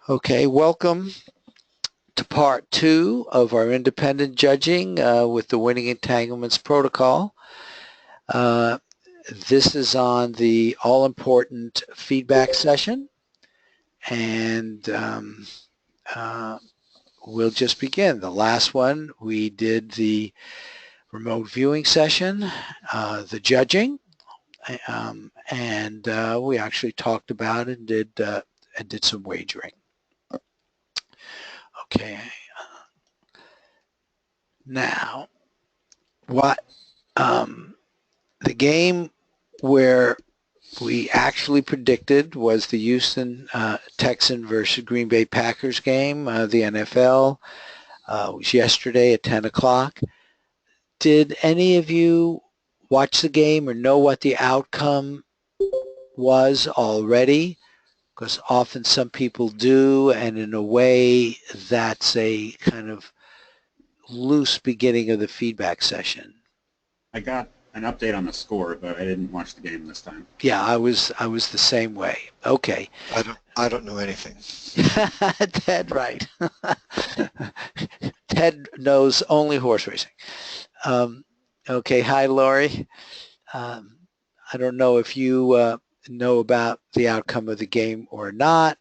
Okay, welcome to part 2 of our independent judging with the winning entanglements protocol. Uh, this is on the all-important feedback session, and uh, we'll just begin. The last one, we did the remote viewing session, the judging, and we actually talked about it and did some wagering. Okay. Now, what the game where we actually predicted was the Houston Texan versus Green Bay Packers game, the NFL. It was yesterday at 10 o'clock. Did any of you watch the game or know what the outcome was already? Because often some people do, and in a way that's a kind of loose beginning of the feedback session. I got an update on the score, but I didn't watch the game this time. Yeah, I was the same way. Okay. I don't know anything. Ted, right. Ted knows only horse racing. Okay, hi, Lori. Um, I don't know if you know about the outcome of the game or not.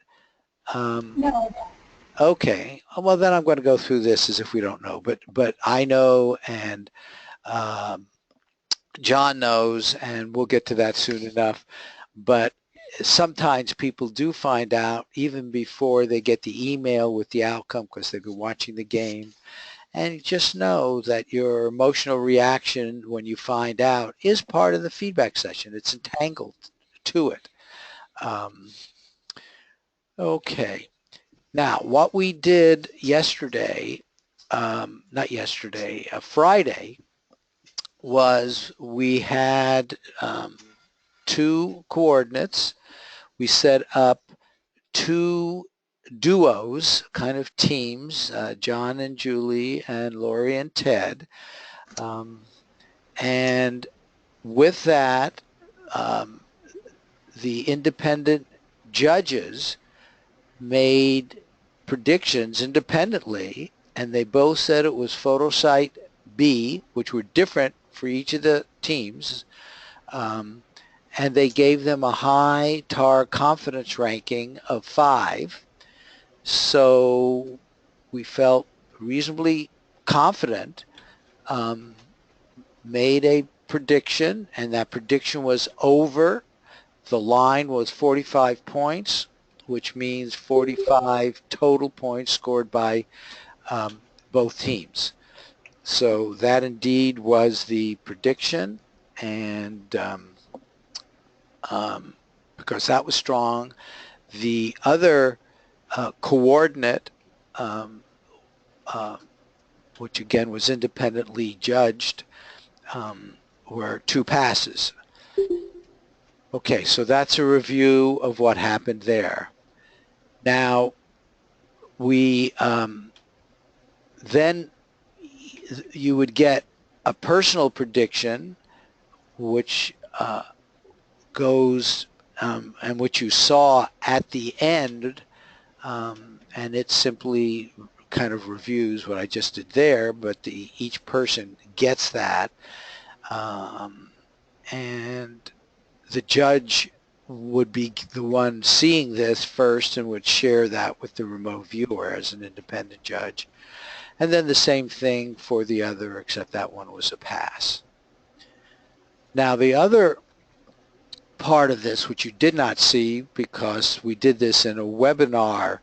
No. Okay, well then I'm going to go through this as if we don't know, but I know and um, John knows, and we'll get to that soon enough. But sometimes people do find out even before they get the email with the outcome because they've been watching the game. And just know that your emotional reaction when you find out is part of the feedback session. It's entangled to it. Okay. Now, what we did yesterday, Friday, was we had two coordinates. We set up two duos, kind of teams, John and Julie and Lori and Ted. And with that, the independent judges made predictions independently, and they both said it was photo site B, which were different for each of the teams. And they gave them a high TAR confidence ranking of 5. So we felt reasonably confident, made a prediction, and that prediction was over. The line was 45 points, which means 45 total points scored by both teams. So that indeed was the prediction, and because that was strong. The other coordinate, which again was independently judged, were 2 passes. Okay, so that's a review of what happened there. Now, we then you would get a personal prediction, which goes and which you saw at the end, and it simply kind of reviews what I just did there, but each person gets that, and the judge would be the one seeing this first and would share that with the remote viewer as an independent judge. And then the same thing for the other, except that one was a pass. Now the other part of this, which you did not see because we did this in a webinar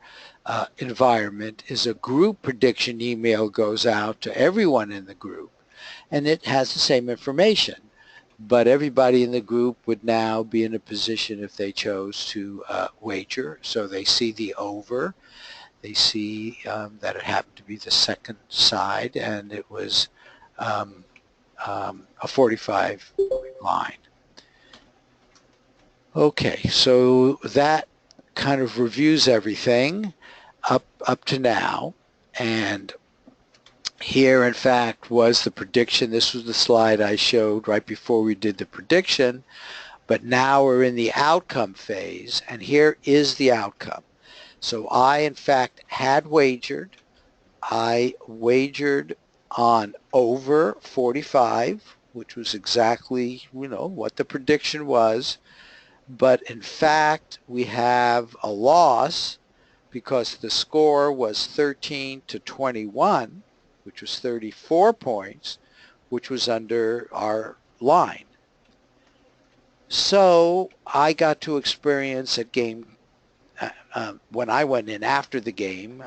environment, is a group prediction email goes out to everyone in the group, and it has the same information. But everybody in the group would now be in a position if they chose to wager. So they see the over. They see that it happened to be the second side, and it was a 45 line. Okay, so that kind of reviews everything up to now. And here, in fact, was the prediction. This was the slide I showed right before we did the prediction. But now we're in the outcome phase, and here is the outcome. So I, in fact, had wagered. I wagered on over 45, which was exactly, what the prediction was. But in fact, we have a loss because the score was 13-21, which was 34 points, which was under our line. So I got to experience at game, when I went in after the game,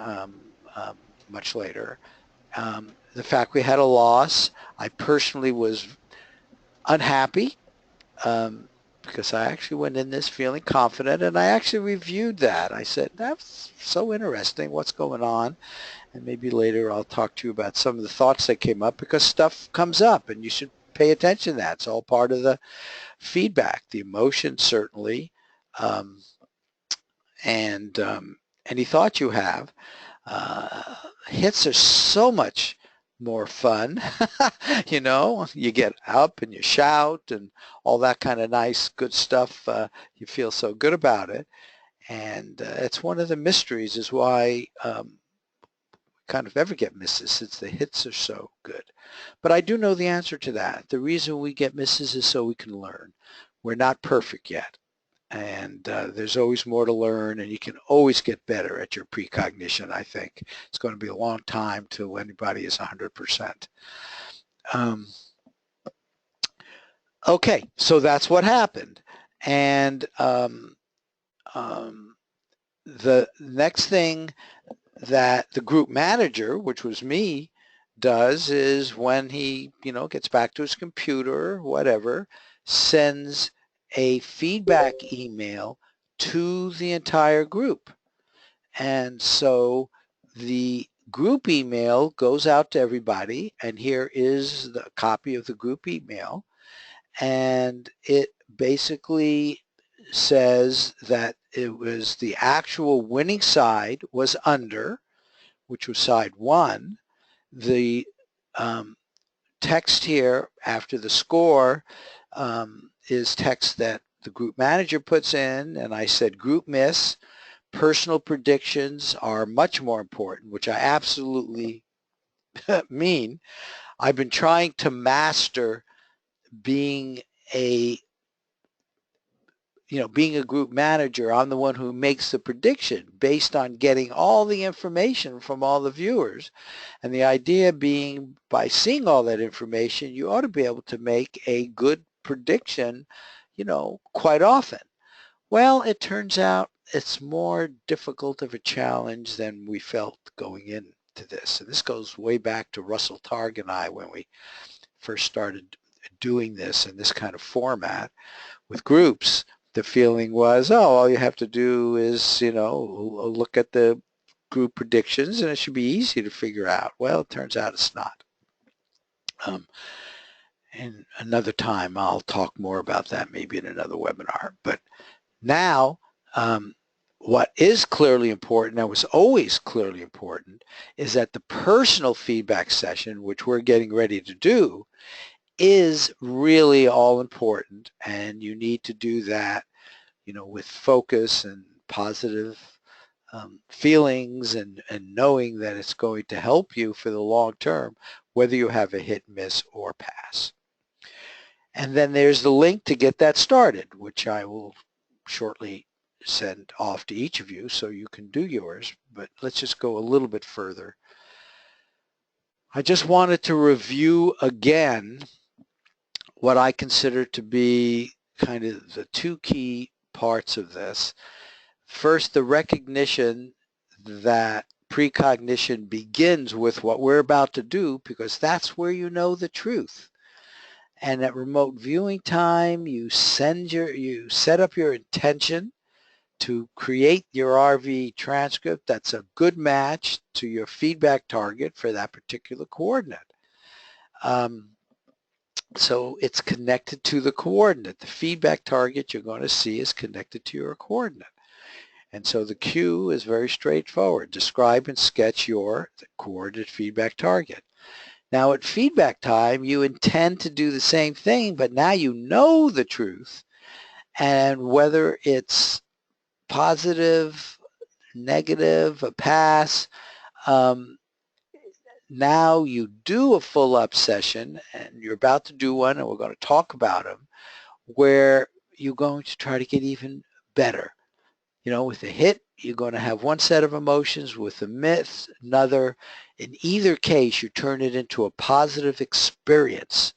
much later, the fact we had a loss. I personally was unhappy because I actually went in this feeling confident, and I actually reviewed that. I said, that's so interesting, what's going on? And maybe later I'll talk to you about some of the thoughts that came up, because stuff comes up and you should pay attention to that. It's all part of the feedback, the emotion certainly, and any thought you have. Hits are so much more fun. You get up and you shout and all that kind of nice, good stuff. You feel so good about it. And it's one of the mysteries is why kind of ever get misses, since the hits are so good. But I do know the answer to that. The reason we get misses is so we can learn. We're not perfect yet. And there's always more to learn, and you can always get better at your precognition, I think. It's going to be a long time till anybody is 100%. Okay, so that's what happened. And the next thing that the group manager, which was me, does is when he, gets back to his computer, whatever, sends a feedback email to the entire group. And so the group email goes out to everybody, and here is the copy of the group email. And it basically says that it was the actual winning side was under, which was side one. The text here after the score is text that the group manager puts in, and I said group miss. Personal predictions are much more important, which I absolutely mean. I've been trying to master being a group manager. I'm the one who makes the prediction based on getting all the information from all the viewers. And the idea being, by seeing all that information, you ought to be able to make a good prediction, quite often. Well, it turns out it's more difficult of a challenge than we felt going into this. And this goes way back to Russell Targ and I when we first started doing this in this kind of format with groups. The feeling was, all you have to do is, look at the group predictions and it should be easy to figure out. Well, it turns out it's not. And another time I'll talk more about that, maybe in another webinar. But now, what is clearly important, and was always clearly important, is that the personal feedback session, which we're getting ready to do, is really all important, and you need to do that, with focus and positive feelings and knowing that it's going to help you for the long term, whether you have a hit, miss, or pass. And then there's the link to get that started, which I will shortly send off to each of you so you can do yours. But let's just go a little bit further. I just wanted to review again what I consider to be kind of the two key parts of this. First, the recognition that precognition begins with what we're about to do, because that's where you know the truth. And at remote viewing time, you set up your intention to create your RV transcript that's a good match to your feedback target for that particular coordinate. So it's connected to the coordinate. The feedback target you're going to see is connected to your coordinate. And so the cue is very straightforward. Describe and sketch your coordinate feedback target. Now at feedback time, you intend to do the same thing, but now you know the truth. And whether it's positive, negative, a pass. Now you do a full up session, and you're about to do one, and we're going to talk about them, where you're going to try to get even better. You know, with a hit, you're going to have one set of emotions, with a miss, another. In either case, you turn it into a positive experience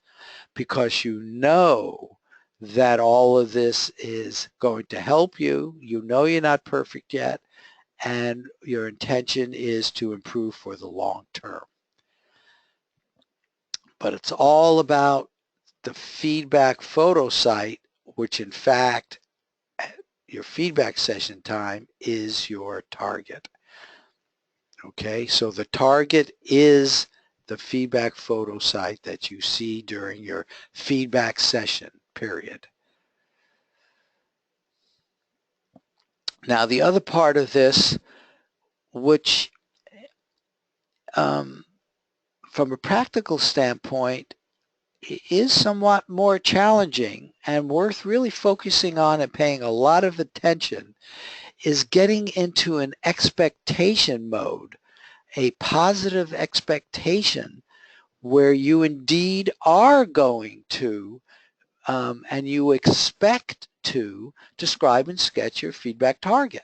because you know that all of this is going to help you. You know you're not perfect yet, and your intention is to improve for the long term. But it's all about the feedback photo site, which in fact, your feedback session time is your target. Okay, so the target is the feedback photo site that you see during your feedback session period. Now the other part of this, which from a practical standpoint is somewhat more challenging and worth really focusing on and paying a lot of attention, is getting into an expectation mode, a positive expectation where you indeed are going to and you expect to describe and sketch your feedback target.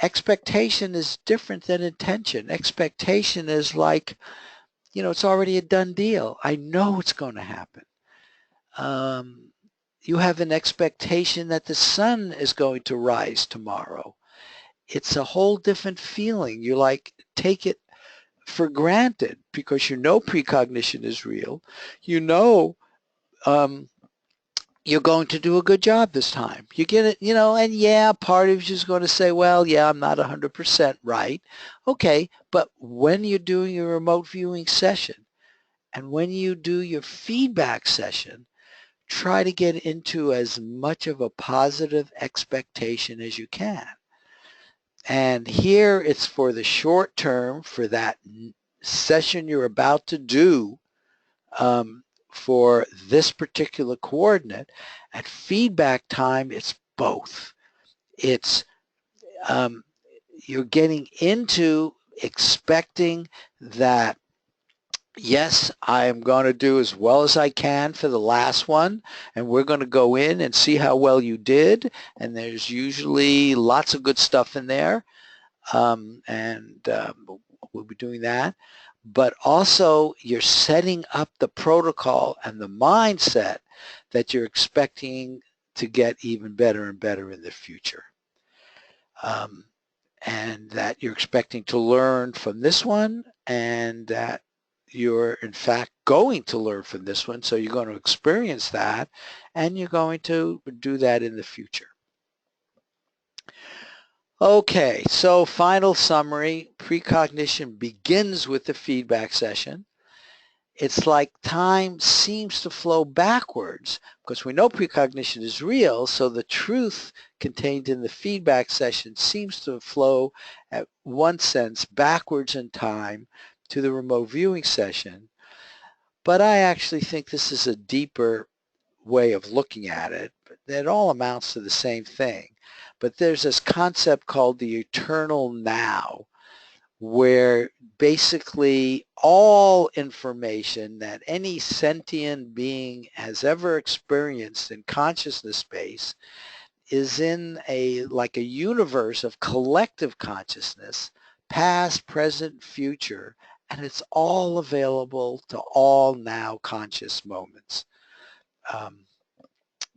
Expectation is different than intention. Expectation is like, you know, it's already a done deal. I know it's going to happen. You have an expectation that the sun is going to rise tomorrow. It's a whole different feeling. You like take it for granted because you know precognition is real. You know you're going to do a good job this time. You get it, you know, and yeah, part of you is going to say, well, yeah, I'm not 100% right. Okay, but when you're doing your remote viewing session and when you do your feedback session, try to get into as much of a positive expectation as you can. And here it's for the short term, for that session you're about to do, for this particular coordinate. At feedback time, it's both. It's you're getting into expecting that, yes, I am going to do as well as I can for the last one, and we're going to go in and see how well you did, and there's usually lots of good stuff in there, and we'll be doing that. But also you're setting up the protocol and the mindset that you're expecting to get even better and better in the future. And that you're expecting to learn from this one, and that you're in fact going to learn from this one, so you're going to experience that, and you're going to do that in the future. Okay, so final summary, precognition begins with the feedback session. It's like time seems to flow backwards because we know precognition is real, so the truth contained in the feedback session seems to flow at one sense backwards in time to the remote viewing session. But I actually think this is a deeper way of looking at it. It all amounts to the same thing. But there's this concept called the eternal now, where basically all information that any sentient being has ever experienced in consciousness space is in like a universe of collective consciousness, past, present, future, and it's all available to all now conscious moments.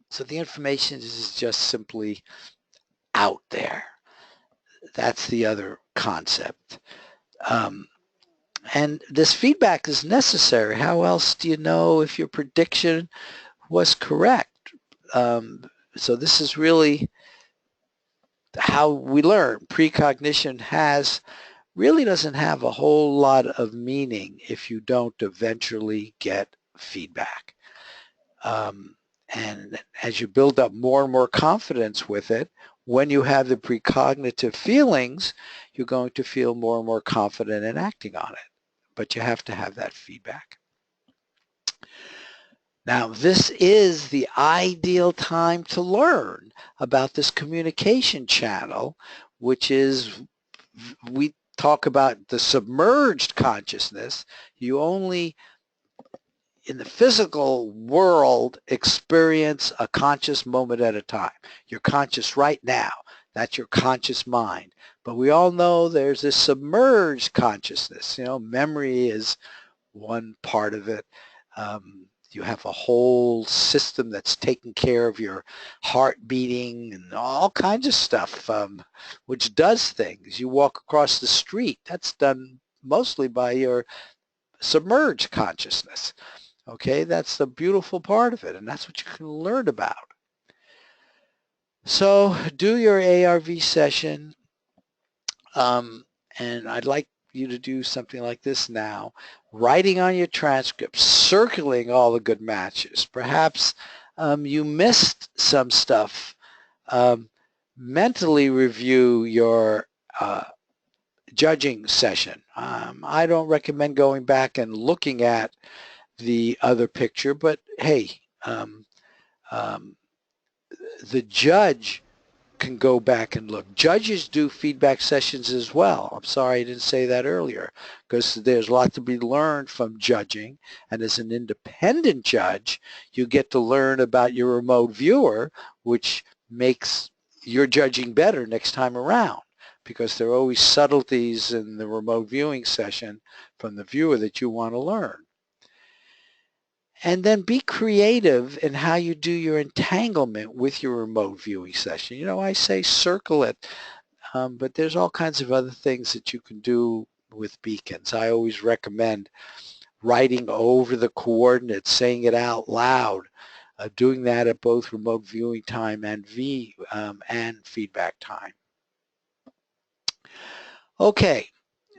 So the information is just simply out there. That's the other concept. And this feedback is necessary. How else do you know if your prediction was correct? So this is really how we learn. Precognition really doesn't have a whole lot of meaning if you don't eventually get feedback. And as you build up more and more confidence with it, when you have the precognitive feelings, you're going to feel more and more confident in acting on it. But you have to have that feedback. Now, this is the ideal time to learn about this communication channel, which is, we talk about the submerged consciousness. You only, in the physical world, experience a conscious moment at a time. You're conscious right now. That's your conscious mind. But we all know there's this submerged consciousness. You know, memory is one part of it. You have a whole system that's taking care of your heart beating and all kinds of stuff, which does things. You walk across the street, that's done mostly by your submerged consciousness. Okay, that's the beautiful part of it, and that's what you can learn about. So do your ARV session, and I'd like you to do something like this now, writing on your transcript, circling all the good matches. Perhaps you missed some stuff. Mentally review your judging session. I don't recommend going back and looking at the other picture, but hey, the judge can go back and look. Judges do feedback sessions as well. I'm sorry I didn't say that earlier, because there's a lot to be learned from judging, and as an independent judge, you get to learn about your remote viewer, which makes your judging better next time around, because there are always subtleties in the remote viewing session from the viewer that you want to learn. And then be creative in how you do your entanglement with your remote viewing session. You know, I say circle it, but there's all kinds of other things that you can do with beacons. I always recommend writing over the coordinates, saying it out loud, doing that at both remote viewing time and feedback time. Okay,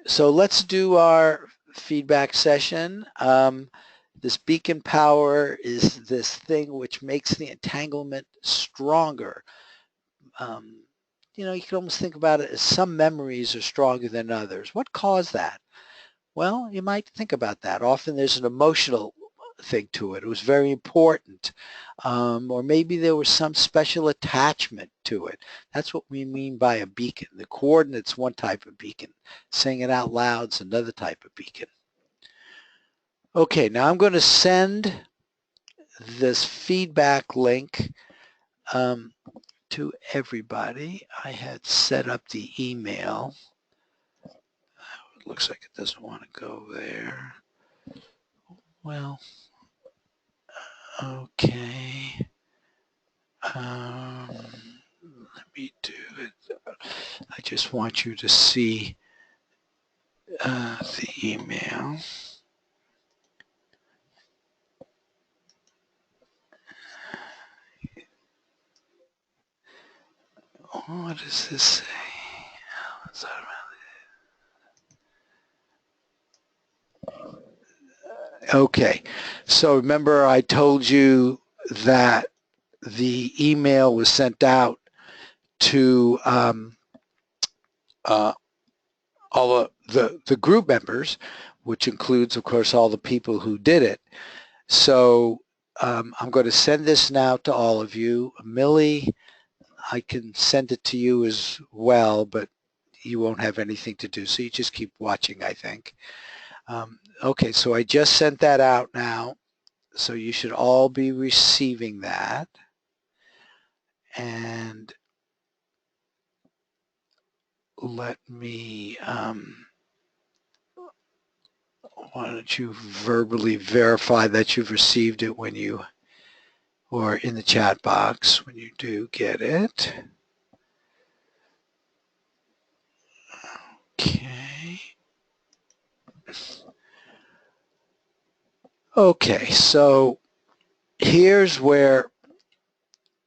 so let's do our feedback session. This beacon power is this thing which makes the entanglement stronger. You know, you can almost think about it as some memories are stronger than others. What caused that? Well, you might think about that. Often there's an emotional thing to it. It was very important. Or maybe there was some special attachment to it. That's what we mean by a beacon. The coordinate's one type of beacon. Saying it out loud is another type of beacon. Okay, now I'm going to send this feedback link to everybody. I had set up the email. It looks like it doesn't want to go there. Well, okay. Let me do it. I just want you to see the email. What does this say? Okay, so remember I told you that the email was sent out to all the group members, which includes, of course, all the people who did it. So I'm going to send this now to all of you. Millie, I can send it to you as well, but you won't have anything to do, so you just keep watching, I think. Okay, so I just sent that out now, so you should all be receiving that. And let me, why don't you verbally verify that you've received it when you, or in the chat box when you do get it. Okay. Okay, so here's where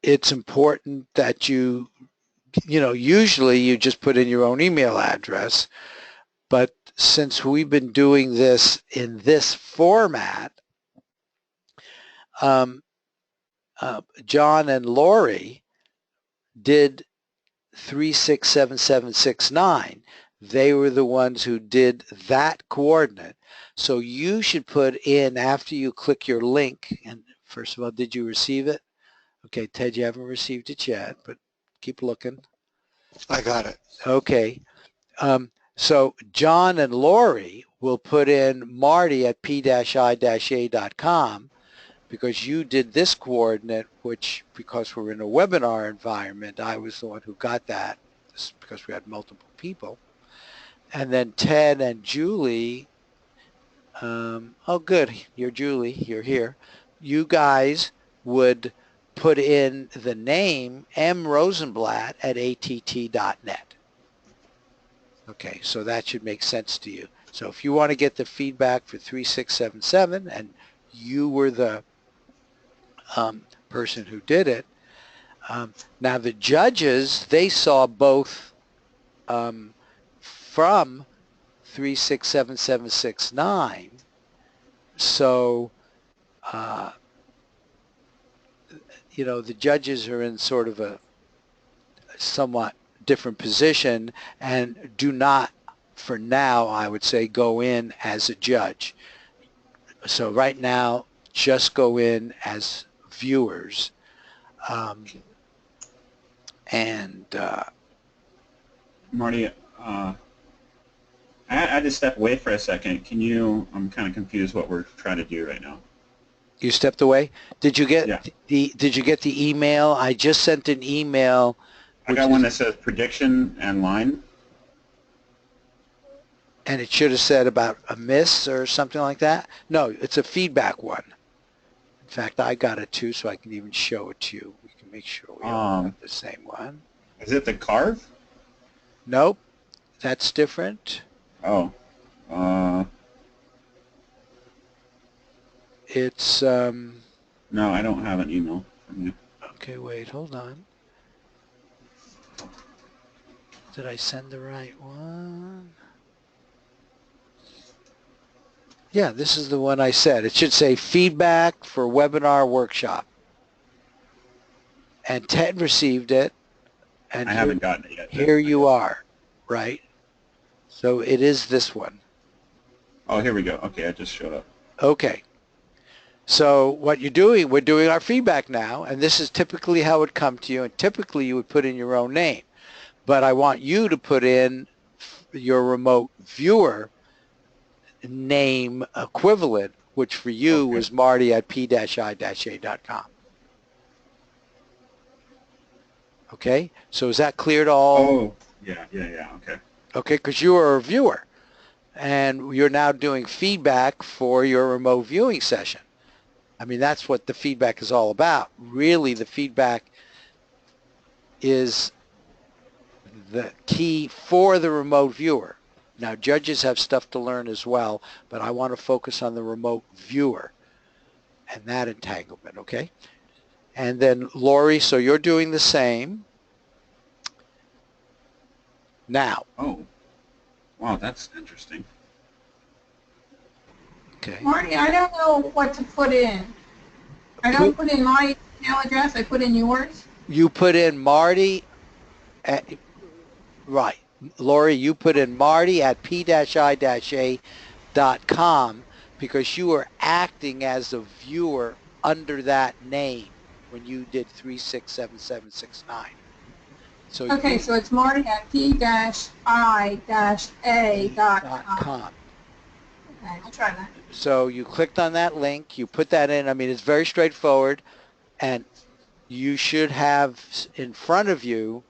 it's important that you know, usually you just put in your own email address, but since we've been doing this in this format, John and Lori did 367769. They were the ones who did that coordinate. So you should put in, after you click your link and First of all, did you receive it? Okay, Ted, you haven't received it yet, but keep looking. I got it. Okay. So John and Lori will put in Marty at p-i-a.com because you did this coordinate, which because we're in a webinar environment, I was the one who got that because we had multiple people. And then Ted and Julie, oh good, you're Julie, you're here. You guys would put in the name M. Rosenblatt at att.net. Okay, so that should make sense to you. So if you want to get the feedback for 3677 and you were the person who did it, now the judges, they saw both from 367769. So, you know, the judges are in sort of a somewhat different position and do not, for now, I would say, go in as a judge. So right now, just go in as viewers. Marty, I had to step away for a second. Can you? I'm kind of confused what we're trying to do right now. You stepped away. Did you get Yeah. Did you get the email? I just sent an email. I got one that says prediction and line. And it should have said about a miss or something like that. No, it's a feedback one. In fact, I got it too, so I can even show it to you. We can make sure we all have the same one. Is it the carve? Nope, that's different. Oh. It's No, I don't have an email from you. okay, wait, hold on. Did I send the right one? Yeah, this is the one I said. It should say feedback for webinar workshop. And Ted received it. And I haven't gotten it yet. Here you are, right? So it is this one. Oh, here we go. Okay, it just showed up. Okay. So what you're doing, we're doing our feedback now, and this is typically how it would come to you, and typically you would put in your own name. But I want you to put in your remote viewer name equivalent, which for you was Marty at p-i-a.com. Okay, so is that clear to all? Oh, yeah, okay. Okay, because you are a viewer, and you're now doing feedback for your remote viewing session. I mean, that's what the feedback is all about. Really, the feedback is the key for the remote viewer. Now, judges have stuff to learn as well, but I want to focus on the remote viewer and that entanglement, okay? And then, Lori, so you're doing the same. Now. Oh, wow, that's interesting. Okay. Marty, I don't know what to put in. I don't put in my email address. I put in yours. You put in Marty at, right. Lori, you put in Marty at p-i-a.com because you are acting as a viewer under that name when you did 367769. So okay, so it's Marty at p-i-a.com. Okay, I'll try that. So you clicked on that link, you put that in. I mean, it's very straightforward, and you should have in front of you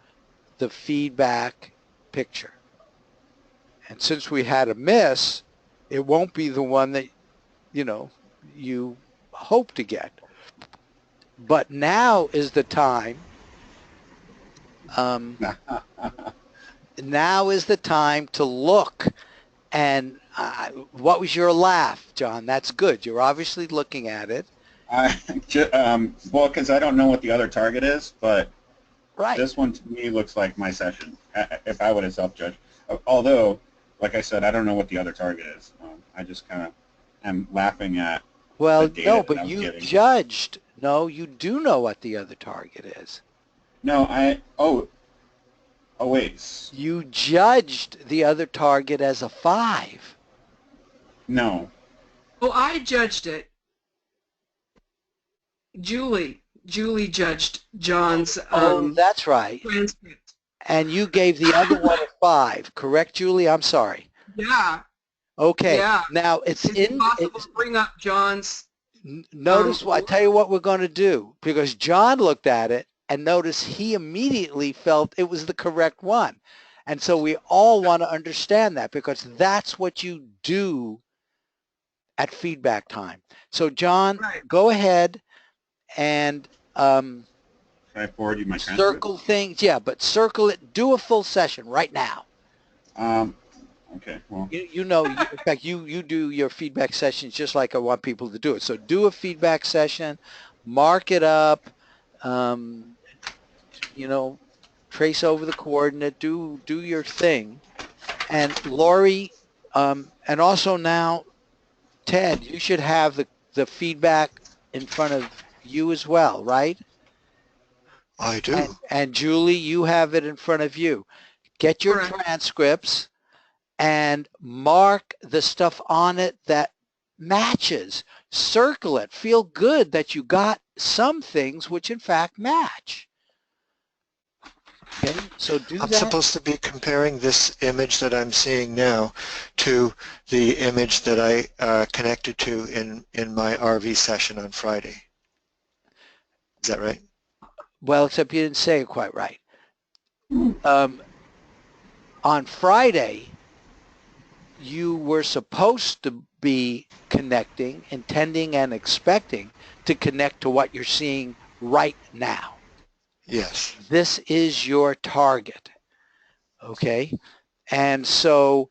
the feedback picture. And since we had a miss, it won't be the one that, you know, you hope to get. But now is the time. Now is the time to look. And what was your laugh, John? That's good. You're obviously looking at it. Well, because I don't know what the other target is, but right. This one to me looks like my session, if I would have self-judged. Although, like I said, I don't know what the other target is. I just kind of am laughing at the data no, but that I'm you getting. judged. No, you do know what the other target is. No, oh, wait. You judged the other target as a 5. No. Oh, I judged it. Julie judged John's Oh, that's right. transcript. And you gave the other one a 5, correct, Julie? I'm sorry. Yeah, Okay. yeah. Now it's Is it possible to bring up John's? notice what I tell you what we're going to do, because John looked at it and noticed he immediately felt it was the correct one. And so we all want to understand that, because that's what you do at feedback time. So John, Right. go ahead and Should I forward you my transcript? circle things. Yeah, but circle it. Do a full session right now. Okay, well. You know, in fact, you do your feedback sessions just like I want people to do it. So do a feedback session, mark it up, you know, trace over the coordinate, do your thing. And Lori, and also now, Ted, you should have the feedback in front of you as well, right? I do. And Julie, you have it in front of you. Get your Correct. transcripts and mark the stuff on it that matches. Circle it. Feel good that you got some things which in fact match. Okay, so do I'm that. supposed to be comparing this image that I'm seeing now to the image that I connected to in my RV session on Friday. Is that right? Well, except you didn't say it quite right. On Friday, you were supposed to be connecting, intending and expecting to connect to what you're seeing right now. Yes. This is your target, okay? And so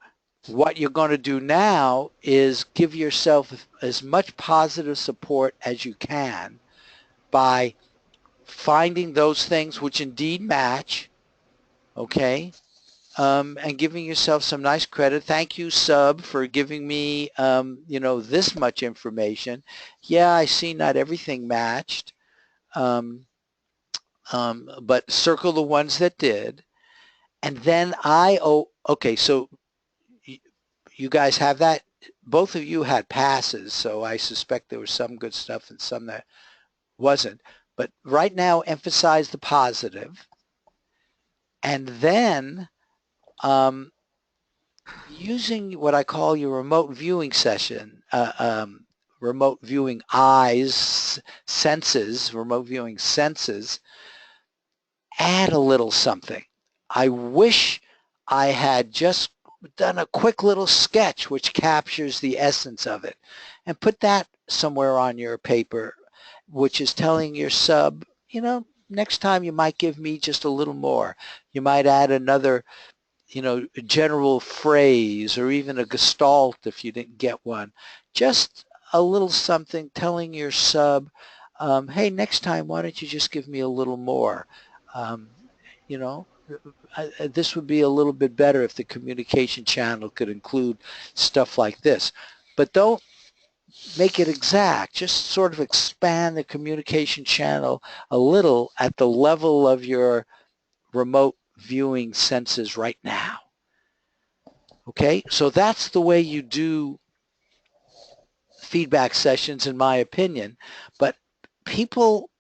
what you're going to do now is give yourself as much positive support as you can by finding those things which indeed match, okay? And giving yourself some nice credit. Thank you, Sub, for giving me, you know, this much information. Yeah, I see not everything matched, but circle the ones that did. And then okay, so you guys have that? Both of you had passes, so I suspect there was some good stuff and some that wasn't. But right now, emphasize the positive. And then using what I call your remote viewing session, remote viewing eyes, senses, remote viewing senses, add a little something. I wish I had just done a quick little sketch which captures the essence of it, and put that somewhere on your paper, which is telling your sub, you know, next time you might give me just a little more. You might add another, you know, general phrase or even a gestalt if you didn't get one. Just a little something telling your sub, hey, next time, why don't you just give me a little more? You know, this would be a little bit better if the communication channel could include stuff like this. But don't make it exact. Just sort of expand the communication channel a little at the level of your remote viewing senses right now. Okay, so that's the way you do feedback sessions, in my opinion. But people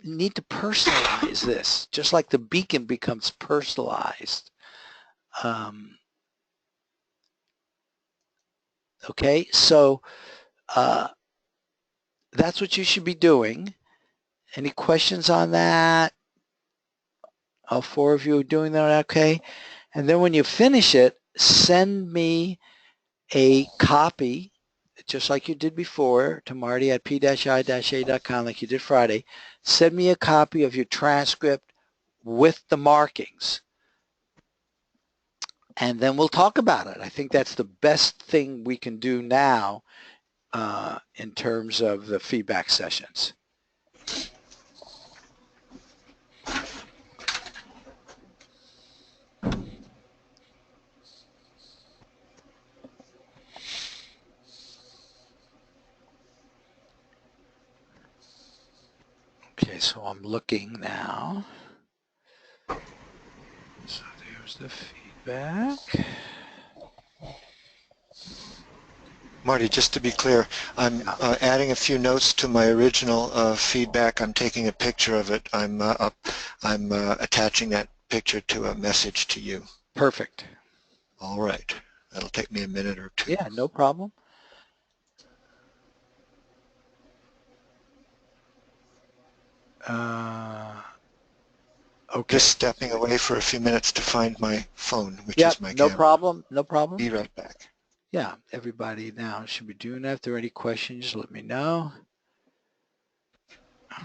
need to personalize this, just like the beacon becomes personalized. Okay, so that's what you should be doing. Any questions on that? All 4 of you are doing that okay? And then when you finish it, send me a copy, just like you did before, to Marty at p-i-a.com, like you did Friday. Send me a copy of your transcript with the markings. And then we'll talk about it. I think that's the best thing we can do now in terms of the feedback sessions. Okay, so I'm looking now. So there's the feedback. Marty, just to be clear, I'm adding a few notes to my original feedback. I'm taking a picture of it. I'm attaching that picture to a message to you. Perfect. All right. That'll take me a minute or two. Yeah, no problem. Okay. Just stepping away for a few minutes to find my phone, which Yep, is my no camera. problem. No problem. Be right back. Yeah, everybody now should be doing that. If there are any questions, let me know.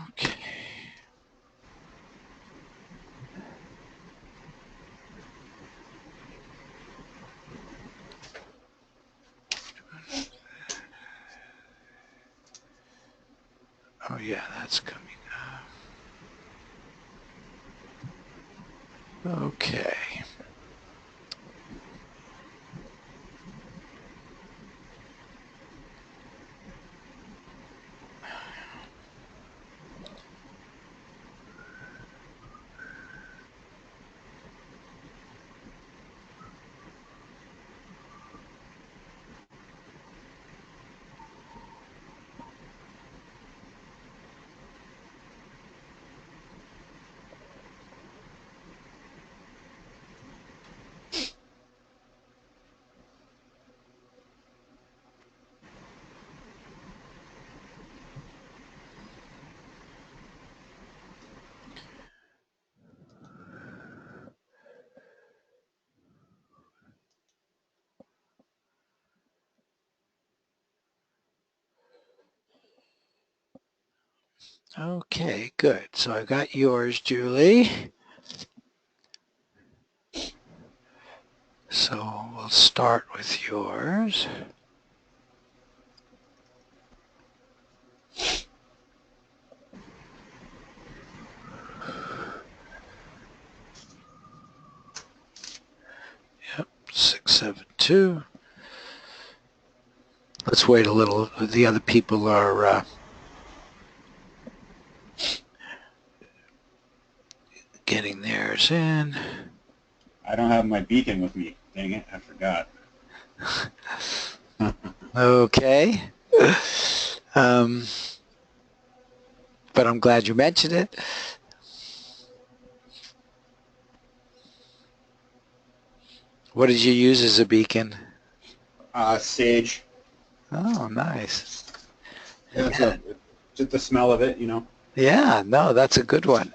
Okay. Oh yeah, that's coming up. Okay. Okay, good. So I got yours, Julie. So we'll start with yours. Yep, 672. Let's wait a little. The other people are getting theirs in. I don't have my beacon with me. Dang it, I forgot. Okay. But I'm glad you mentioned it. What did you use as a beacon? Sage. Oh, nice. Yeah, just the smell of it, you know. Yeah, no, that's a good one.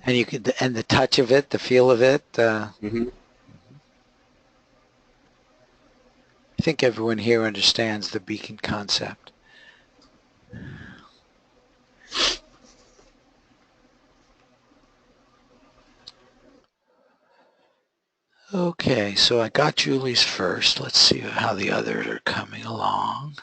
And you could, and the touch of it, the feel of it. Mm-hmm. I think everyone here understands the beacon concept. Okay, so I got Julie's first. Let's see how the others are coming along.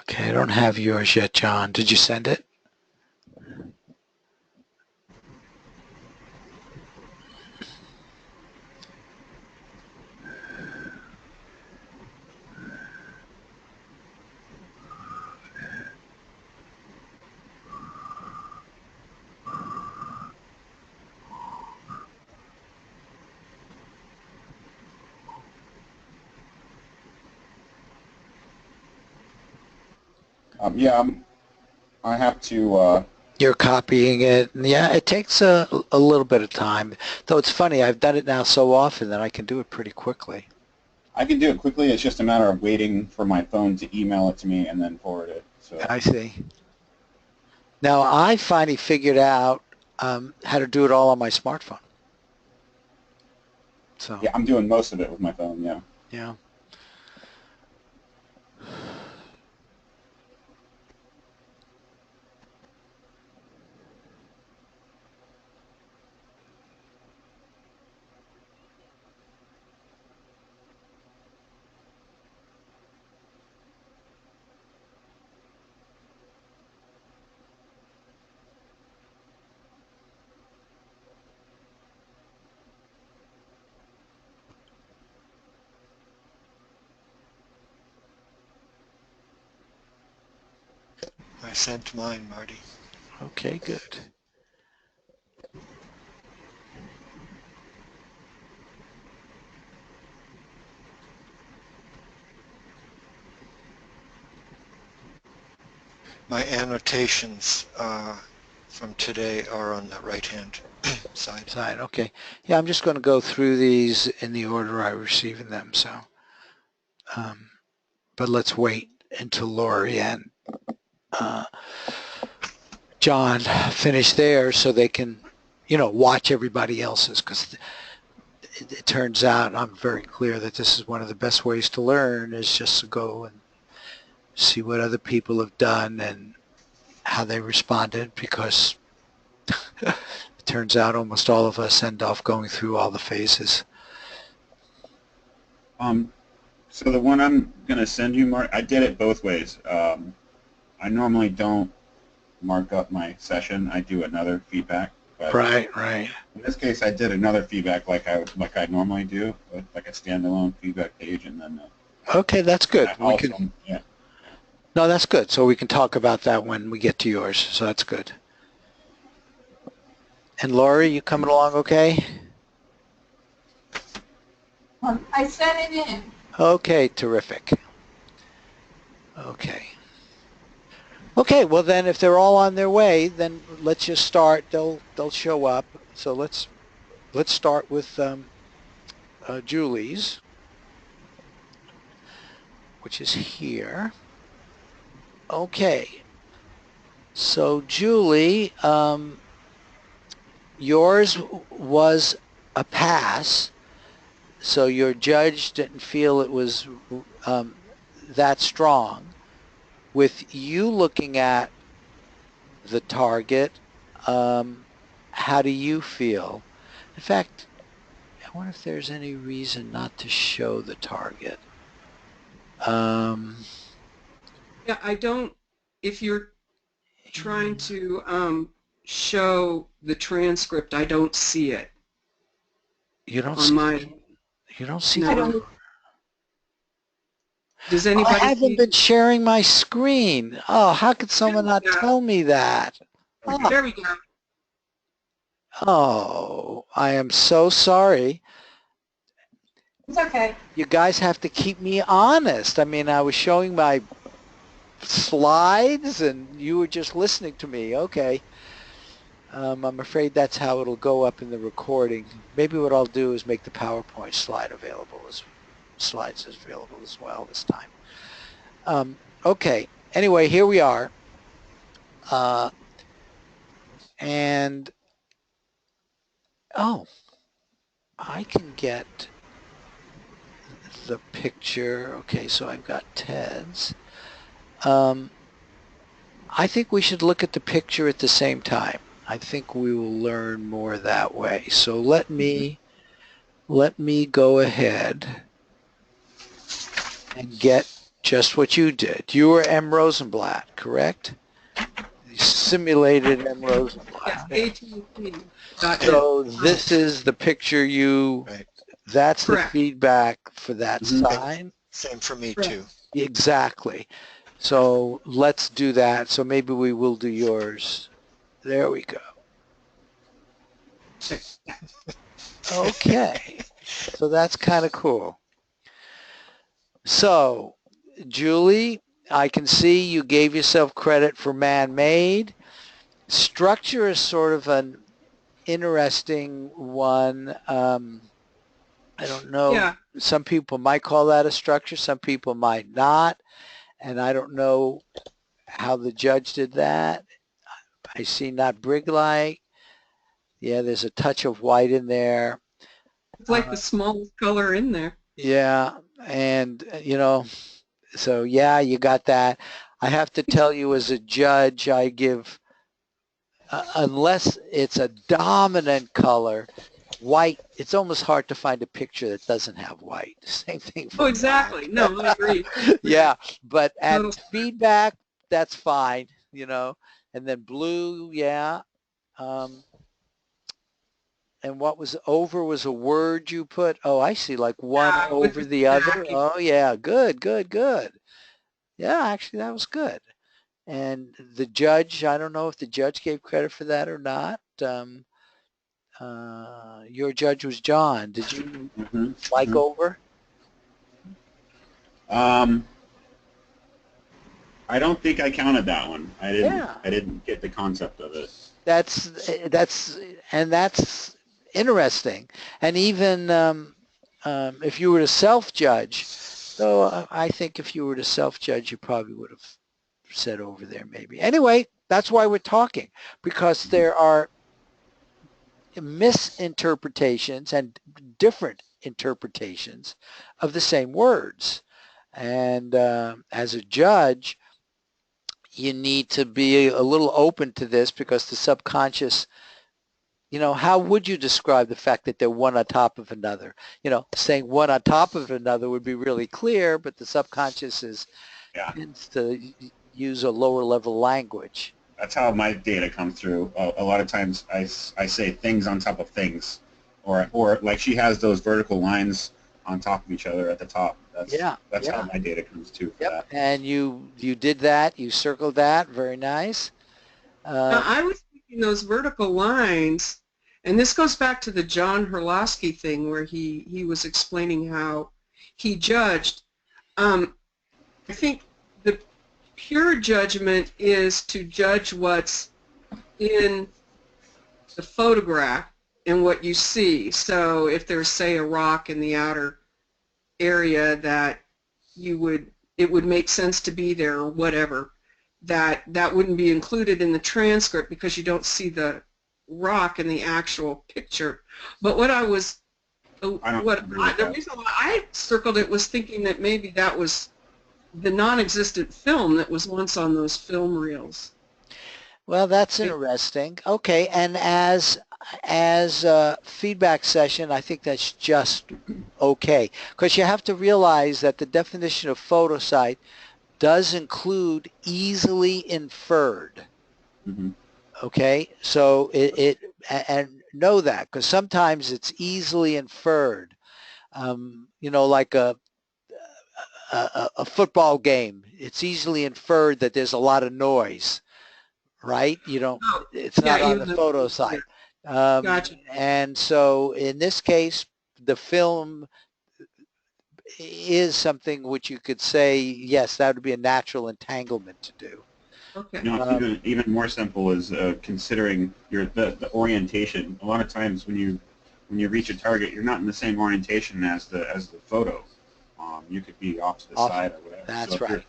Okay, I don't have yours yet, John. Did you send it? Yeah, I have to. You're copying it. Yeah, it takes a little bit of time. Though it's funny, I've done it now so often that I can do it pretty quickly. I can do it quickly. It's just a matter of waiting for my phone to email it to me and then forward it. So I see. Now, I finally figured out how to do it all on my smartphone. So, yeah, I'm doing most of it with my phone. Yeah. yeah. I sent mine, Marty. Okay, good. my annotations from today are on the right-hand side. Side, okay. Yeah, I'm just going to go through these in the order I received them, so. But let's wait until Lori and John finish theirs so they can, watch everybody else's, because it turns out I'm very clear that this is one of the best ways to learn, is just to go and see what other people have done and how they responded, because it turns out almost all of us end off going through all the phases. So the one I'm going to send you, Mark, I did it both ways. I normally don't mark up my session. I do another feedback. But Right. in this case, I did another feedback like I normally do, like a standalone feedback page, and then. Okay, that's good. Yeah. No, that's good. So we can talk about that when we get to yours. So that's good. And Lori, you coming along okay? I sent it in. Okay, terrific. Okay, well then if they're all on their way, then let's just start. They'll show up. So let's start with Julie's, which is here. Okay. So Julie, yours was a pass. So your judge didn't feel it was that strong. With you looking at the target, how do you feel? In fact, I wonder if there's any reason not to show the target. Yeah, I don't, if you're trying to show the transcript, I don't see it. You don't on see. my. You don't see. No. Does anybody I haven't see? been sharing my screen. Oh, how could someone not tell me that? There we go. Oh, I am so sorry. It's okay. You guys have to keep me honest. I mean, I was showing my slides and you were just listening to me. Okay. I'm afraid that's how it'll go up in the recording. Maybe what I'll do is make the PowerPoint slides available as well this time. Okay. Anyway, here we are. And I can get the picture. Okay, so I've got Ted's. I think we should look at the picture at the same time. I think we will learn more that way. So let me go ahead and get just what you did. You were M. Rosenblatt, correct? You simulated M. Rosenblatt. Yes, AT&T. So this is the picture you, Right. that's Correct. the feedback for that sign. Same for me Correct. too. Exactly. So let's do that. So maybe we will do yours. There we go. Okay. So that's kind of cool. So, Julie, I can see you gave yourself credit for man-made. Structure is sort of an interesting one. I don't know. Yeah. Some people might call that a structure. Some people might not. And I don't know how the judge did that. I see not brig-like. Yeah, there's a touch of white in there. It's like the smallest color in there. Yeah, and so yeah, you got that. I have to tell you, as a judge, I give, unless it's a dominant color, white, it's almost hard to find a picture that doesn't have white. Same thing for Exactly. black. No, I agree. Yeah, but at No. feedback, that's fine, and then blue, yeah. And what was over was a word you put? Oh, I see, like one with over the the other. backing. Oh, yeah, good. Yeah, actually, that was good. And the judge, I don't know if the judge gave credit for that or not. Your judge was John. Did you like over? I don't think I counted that one. I didn't. Yeah. I didn't get the concept of it. That's interesting. And even if you were to self-judge, though I think if you were to self-judge, you probably would have said over there maybe. Anyway, that's why we're talking, because there are misinterpretations and different interpretations of the same words. And as a judge, you need to be a little open to this, because the subconscious, how would you describe the fact that they're one on top of another? Saying one on top of another would be really clear, but the subconscious tends to use a lower level language. That's how my data comes through. A lot of times I say things on top of things, or like she has those vertical lines on top of each other at the top. That's how my data comes to for that. And you did that. You circled that. Very nice. Now, I was thinking those vertical lines, and this goes back to the John Herlosky thing where he was explaining how he judged. I think the pure judgment is to judge what's in the photograph and what you see. So if there's, say, a rock in the outer area that it would make sense to be there or whatever, that wouldn't be included in the transcript because you don't see the rock in the actual picture. But what I was, the reason why I circled it was thinking that maybe that was the non-existent film that was once on those film reels. Well, that's interesting. Okay, and as a feedback session, I think that's just okay, because you have to realize that the definition of photosite does include easily inferred. Mm-hmm. Okay, so and know that, because sometimes it's easily inferred. Like a football game, it's easily inferred that there's a lot of noise, right? It's not on the photo site. Gotcha. And so in this case, the film is something which you could say, yes, that would be a natural entanglement to do. Okay. Even more simple is considering the orientation. A lot of times when you reach a target, you're not in the same orientation as the photo. You could be off to the side or whatever. That's right.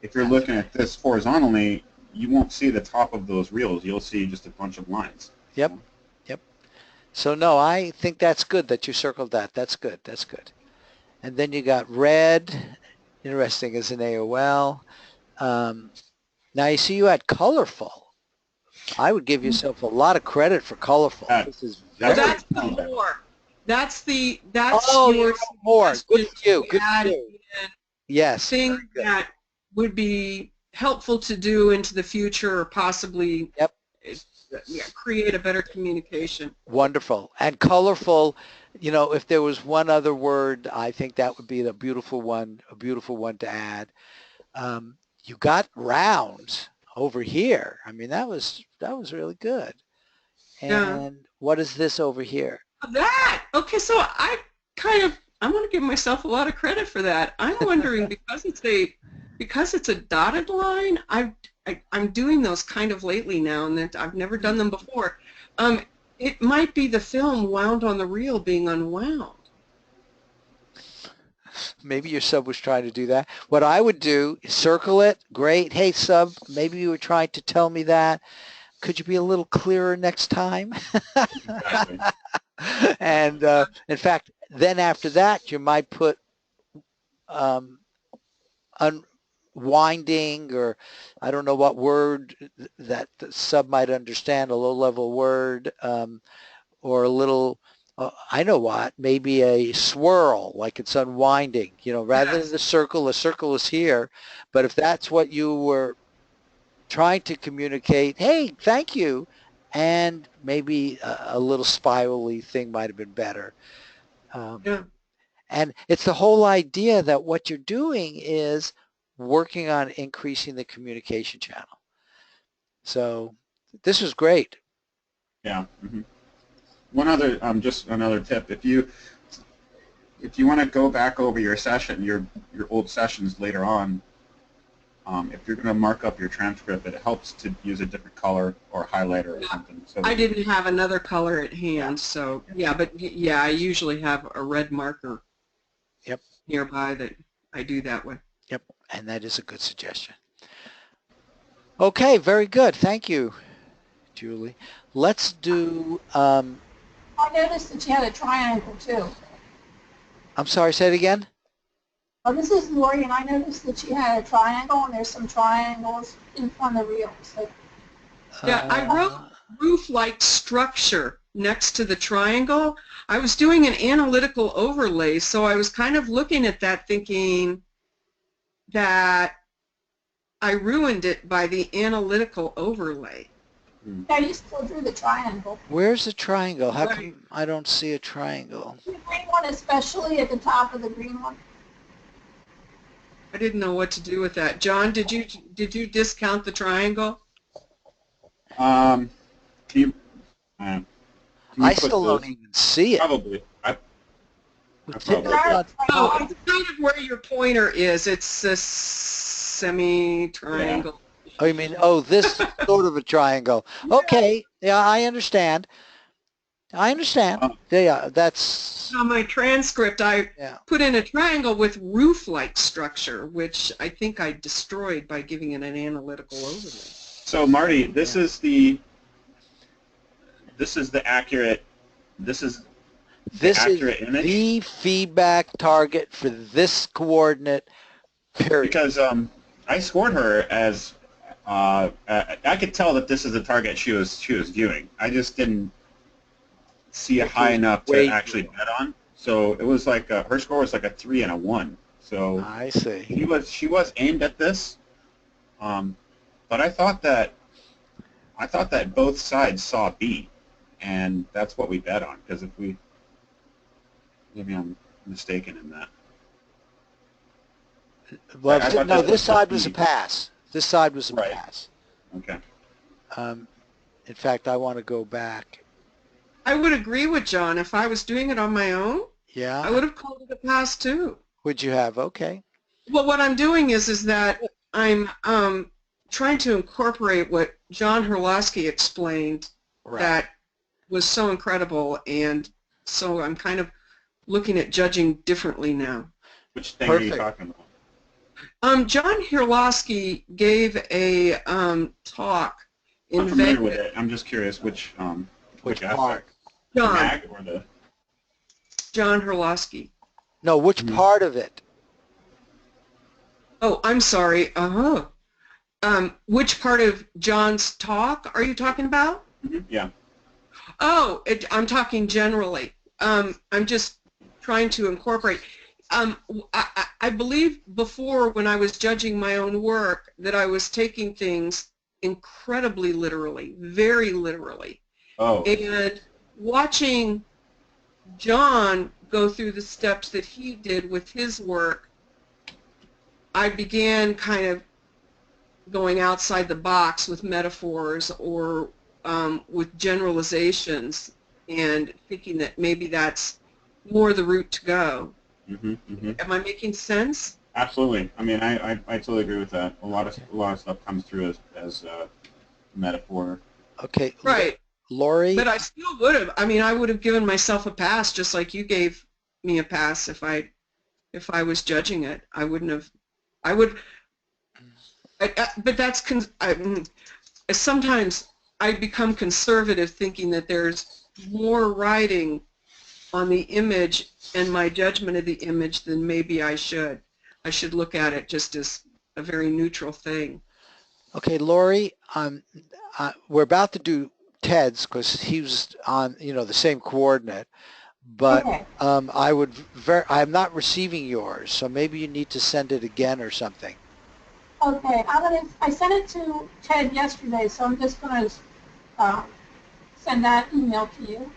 If you're looking at this horizontally, you won't see the top of those reels. You'll see just a bunch of lines. Yep. So no, I think that's good that you circled that. That's good. And then you got red. Interesting as an AOL. Now you see you had colorful. I would give yourself a lot of credit for colorful. This is very that's the more. That's your more. Good for you. Good for you. Yes. Thing that would be helpful to do into the future, or possibly create a better communication. Wonderful. And colorful, if there was one other word, I think that would be a beautiful one to add. You got rounds over here. I mean, that was really good. And what is this over here? That, okay, so I want to give myself a lot of credit for that. I'm wondering, because it's a dotted line, I'm doing those kind of lately now, and that I've never done them before. It might be the film wound on the reel being unwound. Maybe your sub was trying to do that. What I would do is circle it. Great. Hey, sub, maybe you were trying to tell me that. Could you be a little clearer next time? Exactly. And in fact, then after that, you might put unwinding, or I don't know what word that the sub might understand, a low-level word, or a little, I know what, maybe a swirl, like it's unwinding, rather than the circle is here. But if that's what you were trying to communicate, hey, thank you, and maybe a little spirally thing might have been better. And it's the whole idea that what you're doing is working on increasing the communication channel. So this was great. Yeah. Mm-hmm. One other, just another tip. If you want to go back over your session, your old sessions later on, if you're going to mark up your transcript, it helps to use a different color or highlighter or something. So I didn't have another color at hand, so yeah, but yeah, I usually have a red marker nearby that I do that with. Yep, and that is a good suggestion. Okay, very good. Thank you, Julie. Let's do, I noticed that you had a triangle too. I'm sorry, say it again? Oh, this is Lori, and I noticed that you had a triangle, and there's some triangles on the reels. So, yeah, I wrote roof-like structure next to the triangle. I was doing an analytical overlay, so I was kind of looking at that thinking that I ruined it by the analytical overlay. yeah, you still drew the triangle. Where's the triangle? How come I don't see a triangle? The green one especially at the top of the green one. I didn't know what to do with that. John, did you discount the triangle? Can you I still don't even see it. Probably. Probably. Oh, it's kind of where your pointer is. It's a semi-triangle. Yeah. Oh, you mean, this sort of a triangle. Okay, yeah, I understand. Yeah, that's... On my transcript, I put in a triangle with roof-like structure, which I think I destroyed by giving it an analytical overlay. So, Marty, this is the accurate image. The feedback target for this coordinate, period. Because I scored her as I could tell that this is the target she was viewing. I just didn't see it high enough to actually bet on. So it was like her score was like a 3 and a 1. So I see. She was aimed at this, but I thought that both sides saw B, and that's what we bet on. Because if we, maybe I'm mistaken in that. Well, no, this side was a pass. This side was a pass. Okay. In fact, I want to go back. I would agree with John. If I was doing it on my own, I would have called it a pass too. Would you have? Okay. Well, what I'm doing is that I'm trying to incorporate what John Herlosky explained that was so incredible, and so I'm kind of looking at judging differently now. Which thing are you talking about? John Herlosky gave a talk in I'm familiar with it. I'm just curious which aspect. John. The mag or the... John Herlosky. No, which part of it? Oh, I'm sorry. Which part of John's talk are you talking about? Yeah. Oh, I'm talking generally. I'm just trying to incorporate. I believe before, when I was judging my own work, that I was taking things incredibly literally, very literally. Oh. And watching John go through the steps that he did with his work, I began kind of going outside the box with metaphors or with generalizations, and thinking that maybe that's more the route to go. Am I making sense? Absolutely. I mean, I totally agree with that. A lot of stuff comes through as metaphor. Okay. Right. Lori? But I still would have. I mean, I would have given myself a pass, just like you gave me a pass if I was judging it. I wouldn't have. I would. But that's. Sometimes I become conservative, thinking that there's more writing on the image and my judgment of the image than maybe I should. I should look at it just as a very neutral thing. Okay, Lori, we're about to do Ted's because he was on, the same coordinate, but I'm not receiving yours, so maybe you need to send it again or something. Okay, I sent it to Ted yesterday, so I'm just going to send that email to you.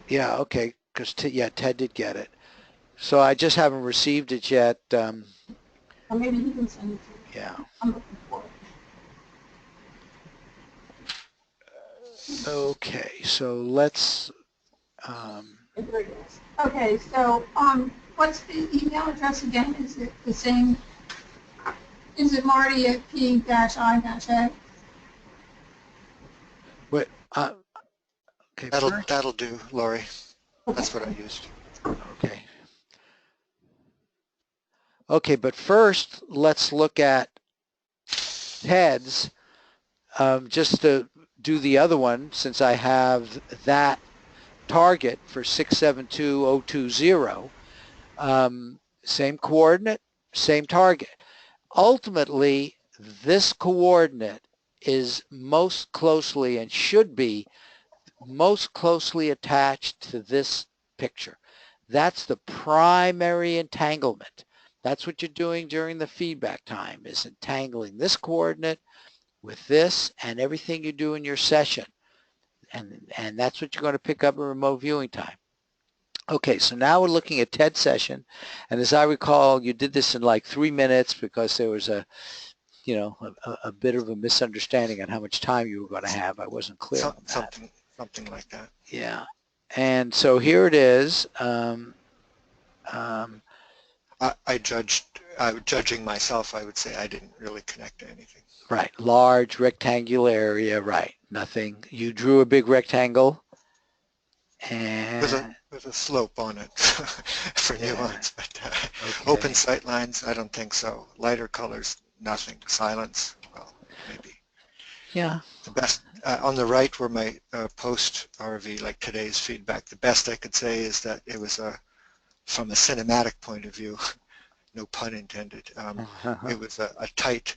Yeah, okay, because Ted did get it. So I just haven't received it yet. Or maybe he can send it to you. Yeah. I'm looking for it. Okay, so let's... There it is. Okay, so what's the email address again? Is it the same? Is it Marty at P-I-A? Wait, okay, first. That'll do, Lori. That's what I used. Okay. Okay, but first, let's look at Ted's, just to do the other one, since I have that target for 672020. Same coordinate, same target. Ultimately, this coordinate is most closely and should be most closely attached to this picture. That's the primary entanglement. That's what you're doing during the feedback time, is entangling this coordinate with this and everything you do in your session. And that's what you're going to pick up in remote viewing time. Okay, so now we're looking at TED session. And as I recall, you did this in like 3 minutes because there was a bit of a misunderstanding on how much time you were going to have. I wasn't clear on that. Something like that. Yeah. And so here it is. Judging myself, I would say I didn't really connect to anything. Right. Large rectangular area. Right. Nothing. You drew a big rectangle. And with a slope on it for nuance. But okay. Open sight lines, I don't think so. Lighter colors, nothing. Silence, well, maybe. Yeah. The best on the right were my post RV, like today's feedback. The best I could say is that it was from a cinematic point of view, no pun intended. It was a tight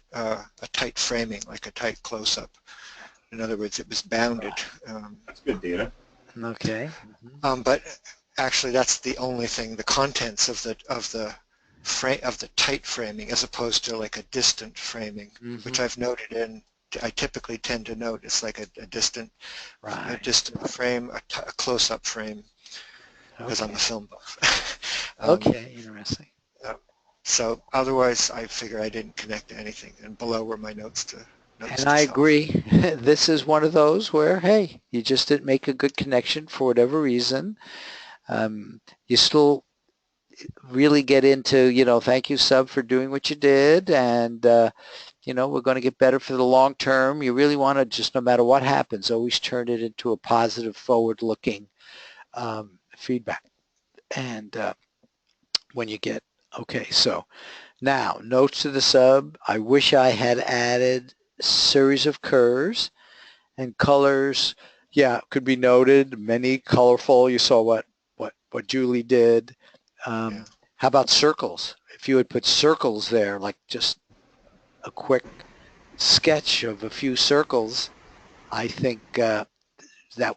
framing, like a tight close-up. In other words, it was bounded. That's good data. Okay. But actually, that's the only thing. The contents of the tight framing, as opposed to like a distant framing, which I've noted in. I typically tend to note it's like a distant frame, a close-up frame, because I'm a film buff. Okay, interesting. So otherwise, I figure I didn't connect to anything. And below were my notes to. And I agree. This is one of those where, hey, you just didn't make a good connection for whatever reason. You still really get into, thank you, Sub, for doing what you did. And, we're going to get better for the long term. You really want to just, no matter what happens, always turn it into a positive, forward-looking feedback. And when you get, okay, so now, notes to the sub. I wish I had added series of curves and colors. Yeah, could be noted. Many colorful. You saw what Julie did. How about circles? If you had put circles there, like just a quick sketch of a few circles, I think that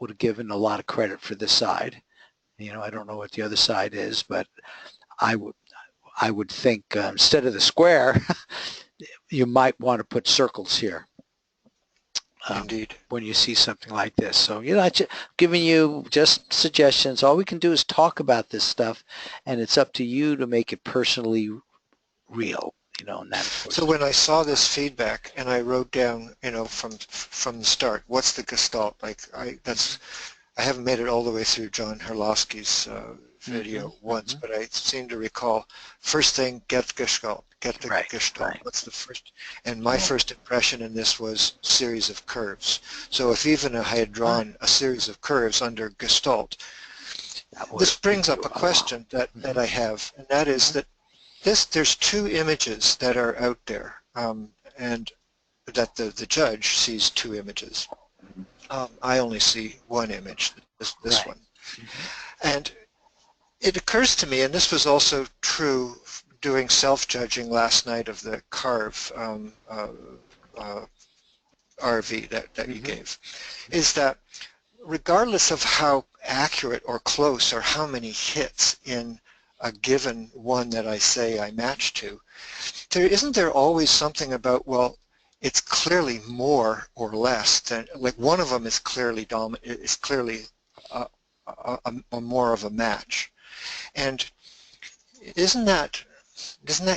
would have given a lot of credit for this side. I don't know what the other side is, but I would think instead of the square, you might want to put circles here. Indeed. When you see something like this. So, giving you just suggestions. All we can do is talk about this stuff, and it's up to you to make it personally real, and that. So when I saw this feedback and I wrote down, from the start, what's the gestalt? Like I haven't made it all the way through John Herlowski's video once, but I seem to recall first thing, get the gestalt. Right. What's the first? And my first impression in this was series of curves. So if even I had drawn a series of curves under gestalt, this brings up a question that I have, and that is that there's two images that are out there, and that the judge sees two images. I only see one image, this one. And it occurs to me, and this was also true doing self-judging last night of the carve RV that you gave, is that regardless of how accurate or close or how many hits in a given one that I say I match to, isn't there always something about, well, it's clearly more or less than, like one of them is clearly dominant, is clearly a more of a match. And doesn't that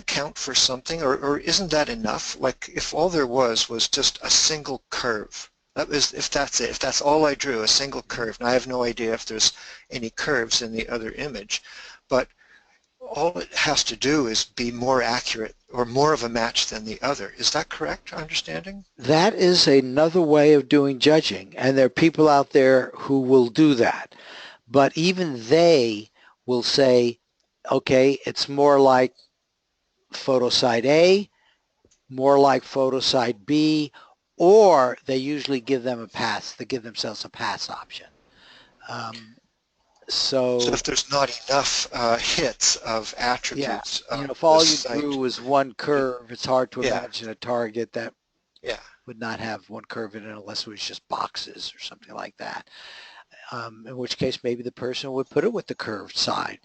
count for something, or isn't that enough? Like if all there was just a single curve, if that's all I drew, a single curve, and I have no idea if there's any curves in the other image, but all it has to do is be more accurate or more of a match than the other. Is that correct understanding? That is another way of doing judging, and there are people out there who will do that. But even they will say, okay, it's more like photo side A, more like photo side B, or they usually give them a pass. They give themselves a pass option. So So if there's not enough hits of yeah, attributes you know, of if the all you site, drew was one curve, it's hard to yeah, imagine a target that yeah, would not have one curve in it unless it was just boxes or something like that. In which case maybe the person would put it with the curved side.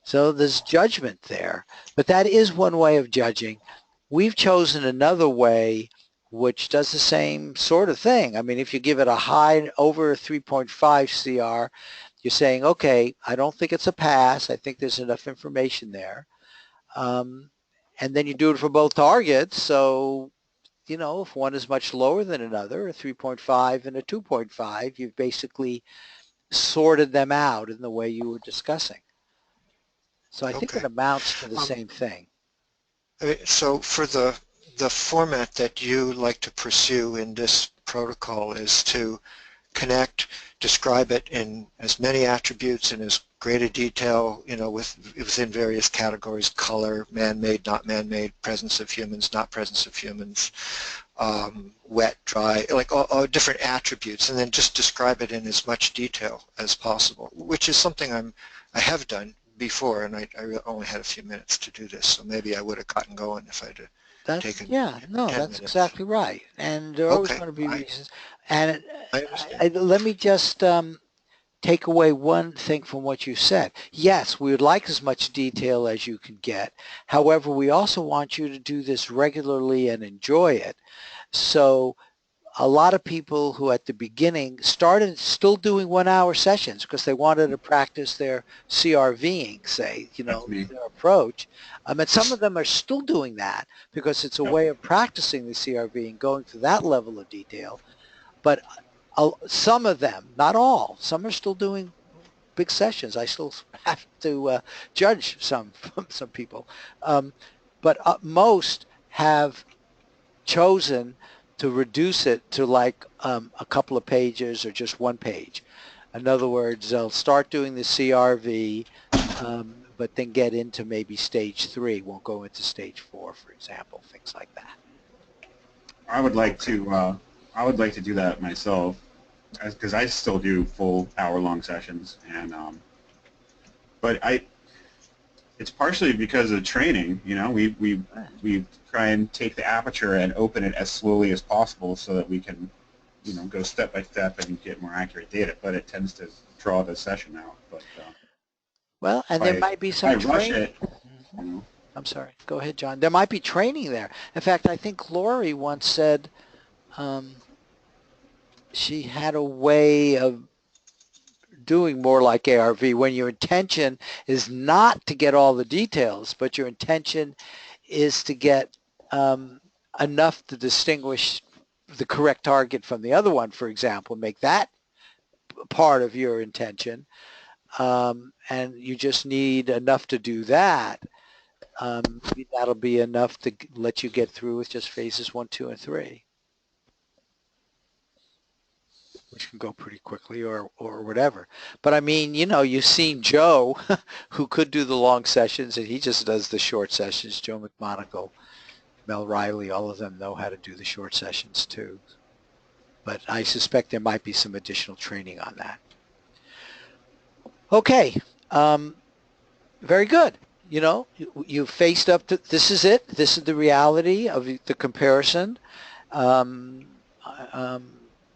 So there's judgment there. But that is one way of judging. We've chosen another way which does the same sort of thing. I mean, if you give it a high over 3.5 CR, you're saying, okay, I don't think it's a pass. I think there's enough information there. And then you do it for both targets. So, you know, if one is much lower than another, a 3.5 and a 2.5, you've basically sorted them out in the way you were discussing. So I think okay. it amounts to the same thing. So for the format that you like to pursue in this protocol is to connect, describe it in as many attributes in as great a detail, you know, within various categories: color, man-made, not man-made, presence of humans, not presence of humans, wet, dry, like all different attributes, and then just describe it in as much detail as possible, which is something I have done before, and I only had a few minutes to do this, so maybe I would have gotten going if I'd taken Yeah, no, 10 that's minutes. exactly right. And there are always Okay, going to be I, reasons. And I understand. let me just take away one thing from what you said. Yes, we would like as much detail as you can get. However, we also want you to do this regularly and enjoy it. So a lot of people who at the beginning started still doing 1-hour sessions because they wanted to practice their CRVing, say, you That's know, me. their approach. And some of them are still doing that because it's a Yep. way of practicing the CRVing, going to that level of detail. But some of them, not all, some are still doing big sessions. I still have to judge some people. But most have chosen to reduce it to like a couple of pages or just one page. In other words, they'll start doing the CRV, but then get into maybe stage 3, won't go into stage 4, for example, things like that. I would like Okay. to. I would like to do that myself, because I still do full hour-long sessions, and but it's partially because of training. You know, we try and take the aperture and open it as slowly as possible so that we can, you know, go step by step and get more accurate data. But it tends to draw the session out. But Well, and there might be if I some rush training. it, you know, I'm sorry. Go ahead, John. There might be training there. In fact, I think Lori once said she had a way of doing more like ARV when your intention is not to get all the details, but your intention is to get enough to distinguish the correct target from the other one, for example, make that part of your intention. And you just need enough to do that. Maybe that'll be enough to let you get through with just phases 1, 2, and 3. Which can go pretty quickly or whatever. But I mean, you know, you've seen Joe, who could do the long sessions, and he just does the short sessions. Joe McMonagle, Mel Riley, all of them know how to do the short sessions too. But I suspect there might be some additional training on that. Okay, very good. You know, you faced up to, this is it. This is the reality of the comparison. Um,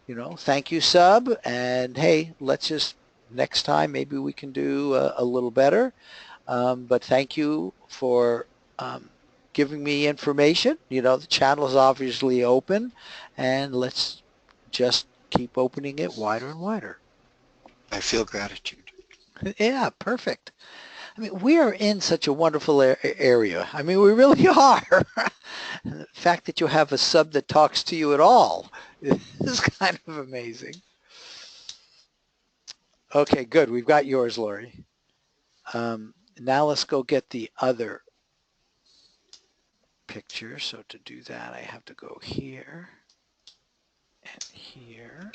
you know, thank you, Sub. And hey, let's just, next time, maybe we can do a little better. But thank you for giving me information. You know, the channel is obviously open, and let's just keep opening it wider and wider. I feel gratitude. Yeah, perfect. I mean, we are in such a wonderful area. I mean, we really are. The fact that you have a sub that talks to you at all is kind of amazing. Okay, good. We've got yours, Lori. Now let's go get the other picture. So to do that, I have to go here and here.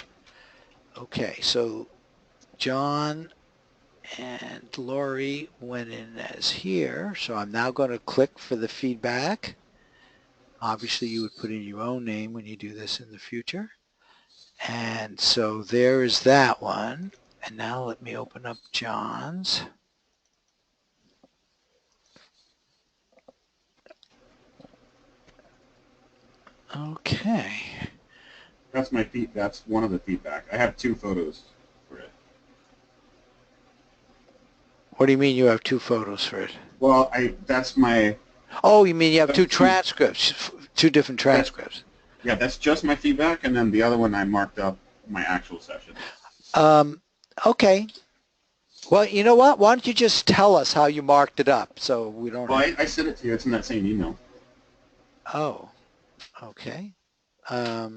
Okay, so John and Lori went in as here. So I'm now going to click for the feedback. Obviously, you would put in your own name when you do this in the future. And so there is that one. And now let me open up John's. Okay. That's my that's one of the feedback. I have 2 photos for it. What do you mean you have 2 photos for it? Well, that's my... Oh, you mean you have 2 transcripts, 2 different transcripts. Yeah, that's just my feedback, and then the other one I marked up my actual session. Okay. Well, you know what? Why don't you just tell us how you marked it up so we don't... Well, I sent it to you. It's in that same email. Oh, okay. But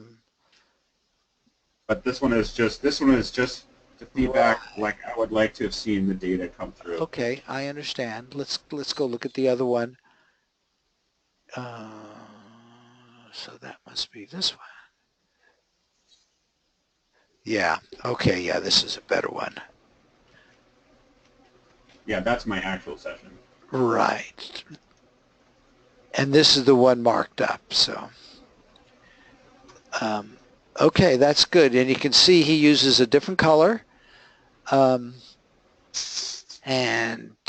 this one is just the feedback, like I would like to have seen the data come through. Okay, I understand. Let's go look at the other one. So that must be this one. Yeah. Okay. Yeah, this is a better one. Yeah, that's my actual session. Right. And this is the one marked up. So. Okay, that's good. And you can see he uses a different color. And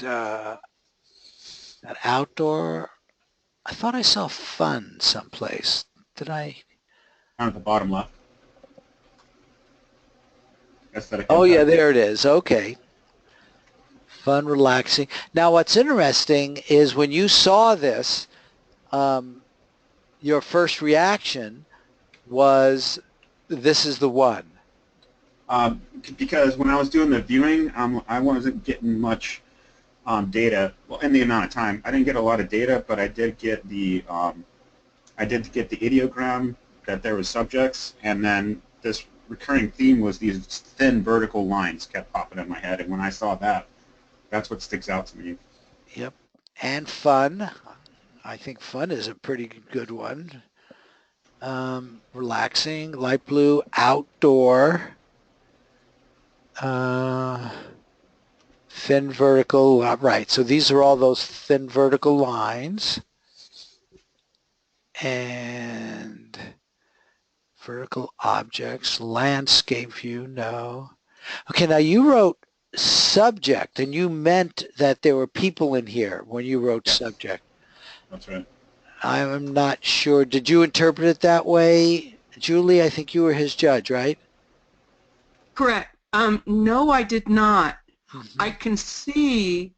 that outdoor, I thought I saw fun someplace. Did I? Down at the bottom left. Oh, yeah, there it is. Okay. Fun, relaxing. Now, what's interesting is when you saw this, your first reaction was, this is the one. Because when I was doing the viewing, I wasn't getting much data. Well, in the amount of time, I didn't get a lot of data, but I did get the ideogram that there was subjects, and then this recurring theme was these thin vertical lines kept popping in my head, and when I saw that, that's what sticks out to me. Yep, and fun. I think fun is a pretty good one. Relaxing, light blue, outdoor. Thin vertical, right, so these are all those thin vertical lines. And vertical objects, landscape view, no. Okay, now you wrote subject, and you meant that there were people in here when you wrote subject. That's right. I'm not sure. Did you interpret it that way? Julie, I think you were his judge, right? Correct. No, I did not. Mm-hmm. I can see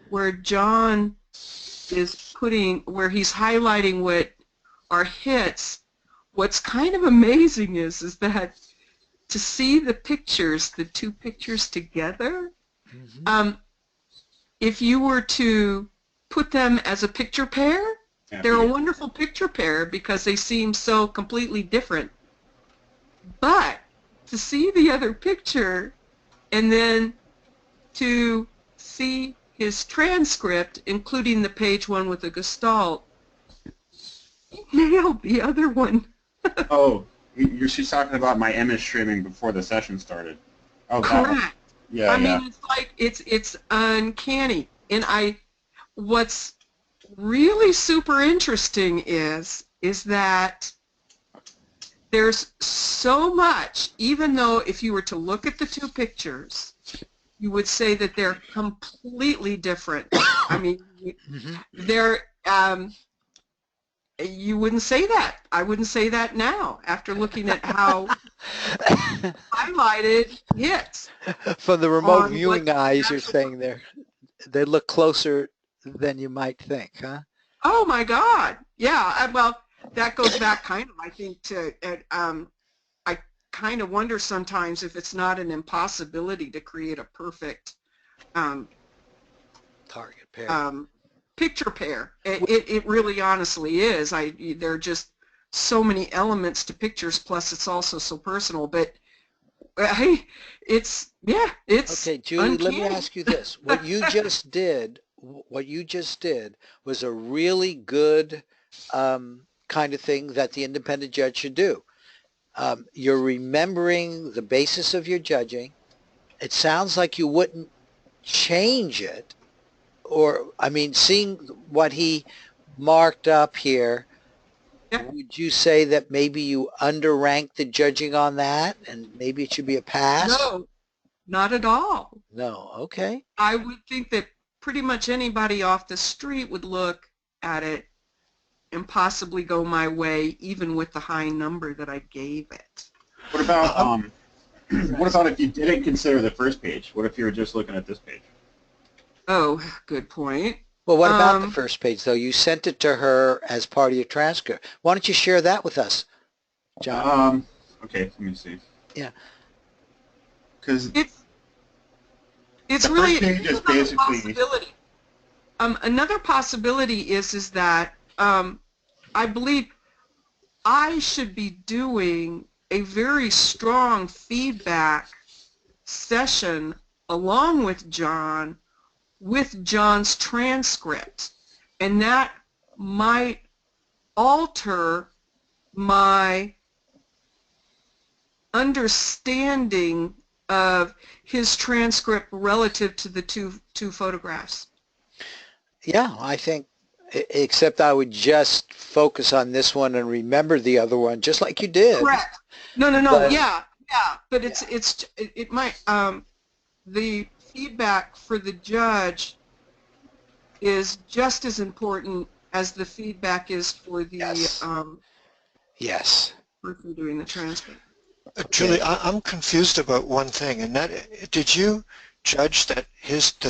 where John is where he's highlighting what are hits. What's kind of amazing is that to see the pictures, the 2 pictures together, mm-hmm. If you were to put them as a picture pair, they're a wonderful picture pair because they seem so completely different. But to see the other picture and then to see his transcript, including the page 1 with the gestalt, he nailed the other one. Oh, she's talking about my image streaming before the session started. Oh, correct. Yeah, I mean, it's like it's uncanny. And what's really super interesting is that there's so much, even though if you were to look at the 2 pictures, you would say that they're completely different. I mean, mm-hmm. they're, you wouldn't say that. I wouldn't say that now after looking at how highlighted hits. From the remote viewing eyes, you're saying they look closer than you might think, huh? Oh my God! Yeah. Well, that goes back kind of, I think, to I kind of wonder sometimes if it's not an impossibility to create a perfect target pair. Picture pair. It really honestly is. There are just so many elements to pictures, plus it's also so personal. But hey, it's okay, Julie, uncanny. Let me ask you this. What you just did was a really good kind of thing that the independent judge should do. You're remembering the basis of your judging. It sounds like you wouldn't change it, or, I mean, seeing what he marked up here, Yeah. would you say that maybe you underranked the judging on that and maybe it should be a pass? No, not at all. No, okay. I would think that pretty much anybody off the street would look at it and possibly go my way, even with the high number that I gave it. What about what about if you didn't consider the first page? What if you were just looking at this page? Oh, good point. Well, what about the first page, though? You sent it to her as part of your transcript. Why don't you share that with us, John? Okay, let me see. Yeah. Because it's the really first page is basically possibility. Another possibility is that I believe I should be doing a very strong feedback session along with John's transcript, and that might alter my understanding of his transcript relative to the two photographs. Yeah, I think, except I would just focus on this one and remember the other one, just like you did. Correct. No, But, yeah, but it might, the feedback for the judge is just as important as the feedback is for the yes. person doing the transcript. Julie, I'm confused about one thing, and that, did you judge that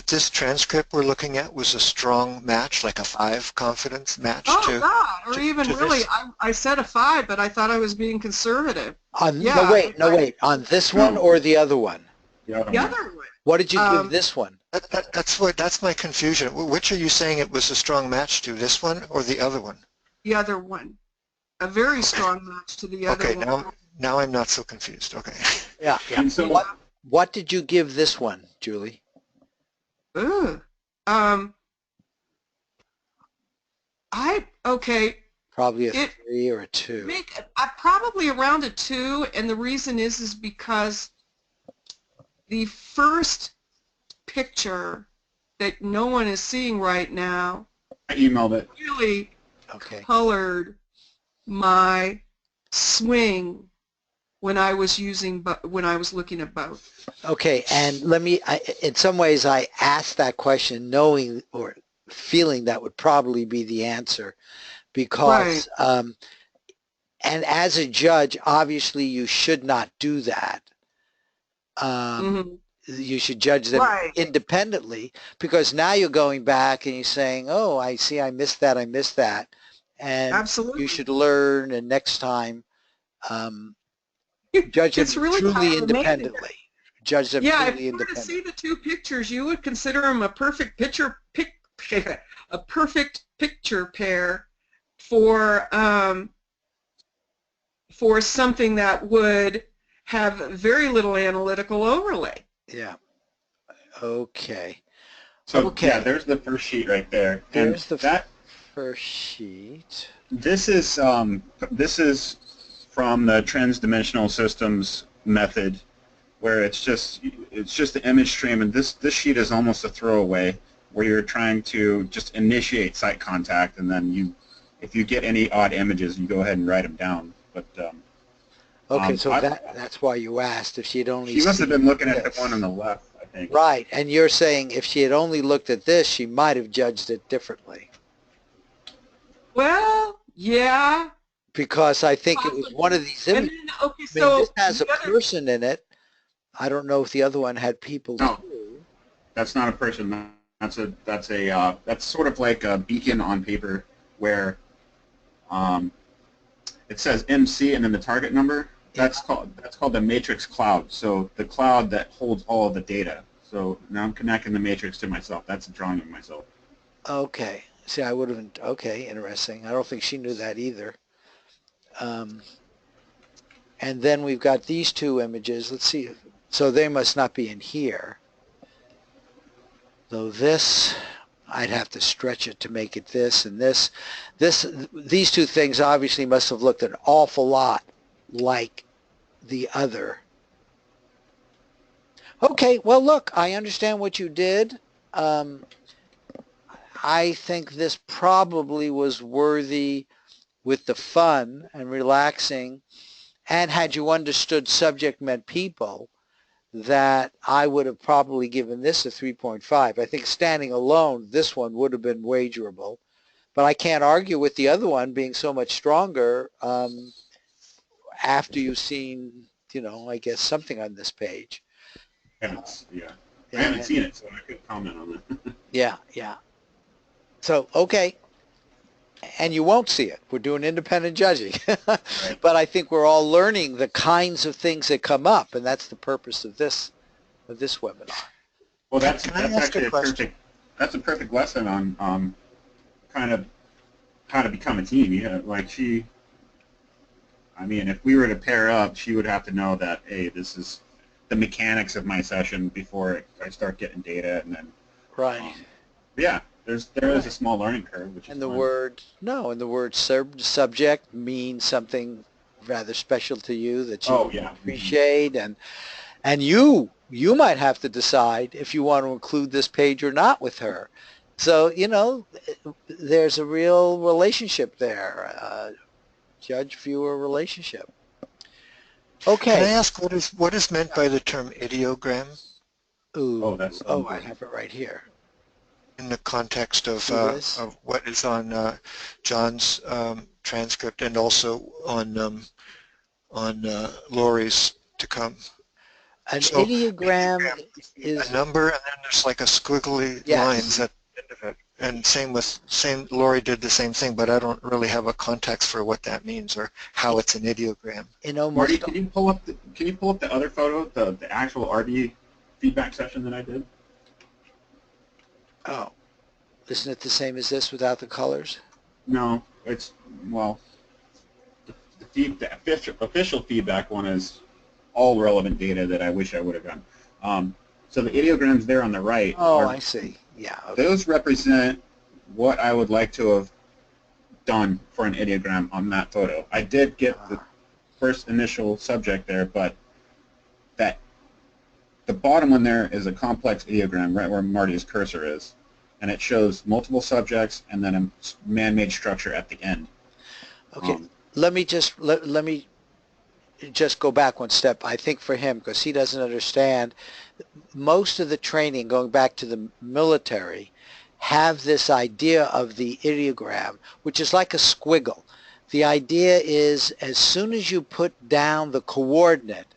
this transcript we're looking at was a strong match, like a 5 confidence match? Or even really, I said a 5, but I thought I was being conservative. No, wait. On this one or the other one? The other one. What did you give this one? That's my confusion. Which are you saying it was a strong match to, this one or the other one? The other one. A very strong match to the other one. Okay, now I'm not so confused. Okay. Yeah. And so, what did you give this one, Julie? Ooh. Probably a 3 or a 2. Probably around a 2, and the reason is because the first picture that no one is seeing right now, I emailed it. Really colored my swing when I was looking at both. Okay, and in some ways I asked that question knowing or feeling that would probably be the answer, because and as a judge, obviously you should not do that. You should judge them independently, because now you're going back and you're saying, oh, I see, I missed that, and absolutely, you should learn, and next time judge them truly independently. Judge them truly independently. If you were to see the two pictures, you would consider them a perfect picture pair for something that would have very little analytical overlay. Yeah. Okay. So yeah, there's the first sheet right there. There's the first sheet. This is from the transdimensional systems method, where it's just the image stream, and this sheet is almost a throwaway, where you're trying to just initiate sight contact, and then if you get any odd images, you go ahead and write them down. But okay, so that's why you asked if she'd only. She must have been looking at the one on the left, I think. Right, and you're saying if she had only looked at this, she might have judged it differently. Well, yeah. Because I think it was one of these images. This has a person in it. I don't know if the other one had people. No, that's not a person. That's sort of like a beacon on paper where it says MC and then the target number. That's called the matrix cloud. So the cloud that holds all of the data. So now I'm connecting the matrix to myself. That's a drawing of myself. Okay. See, I would have. Okay, interesting. I don't think she knew that either. And then we've got these two images. Let's see. So they must not be in here. So this, I'd have to stretch it to make it this and this. These two things obviously must have looked an awful lot like the other. Okay, well, look, I understand what you did. I think this probably was worthy with the fun and relaxing, and had you understood subject meant people, that I would have probably given this a 3.5. I think standing alone, this one would have been wagerable, but I can't argue with the other one being so much stronger after you've seen, I guess something on this page. Yeah. I haven't seen it, so I could comment on it. Yeah. So, okay. And you won't see it. We're doing independent judging. Right. But I think we're all learning the kinds of things that come up, and that's the purpose of this webinar. Well, that's actually a perfect lesson on kind of how to become a team. Yeah, like if we were to pair up, she would have to know that, hey, this is the mechanics of my session before I start getting data, and then right. Yeah, there is a small learning curve, which is and the fun. word subject means something rather special to you that you appreciate, and you might have to decide if you want to include this page or not with her. So there's a real relationship there, judge-viewer relationship. Okay. Can I ask what is meant by the term ideogram? Ooh. I have it right here. In the context of what is on John's transcript and also on Lori's to come. An ideogram is a number, and then there's like a squiggly lines at the end of it. And Lori did the same thing, but I don't really have a context for what that means or how it's an ideogram. Marty, can you pull up the other photo, the actual RD feedback session that I did? Oh, isn't it the same as this without the colors? No, it's the official feedback one is all relevant data that I wish I would have done. So the ideograms there on the right. Oh, I see. Yeah. Okay. Those represent what I would like to have done for an ideogram on that photo. I did get the first initial subject there, but the bottom one there is a complex ideogram right where Marty's cursor is, and it shows multiple subjects and then a man-made structure at the end. Okay. Let me just go back one step. I think for him, because he doesn't understand, most of the training going back to the military have this idea of the ideogram, which is like a squiggle. The idea is as soon as you put down the coordinate,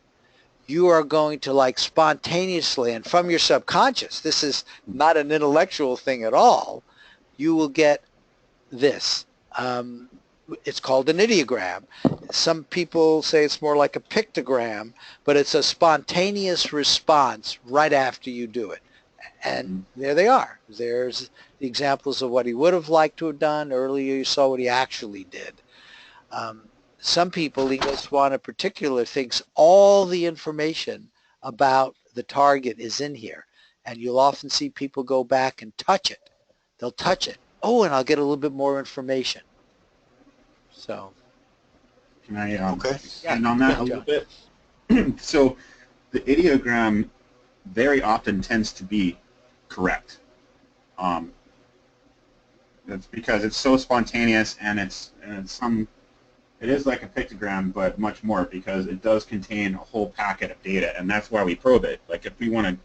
you are going to like spontaneously and from your subconscious, this is not an intellectual thing at all, you will get this. It's called an ideogram. Some people say it's more like a pictogram, but it's a spontaneous response right after you do it. And there they are. There's the examples of what he would have liked to have done. Earlier you saw what he actually did. Some people, he just want a particular thinks all the information about the target is in here. And you'll often see people go back and touch it. They'll touch it. Oh, and I'll get a little bit more information. So. Can I expand on that a little bit? So the ideogram very often tends to be correct. That's because it's so spontaneous, and it is like a pictogram, but much more, because it does contain a whole packet of data, and that's why we probe it. Like if we want to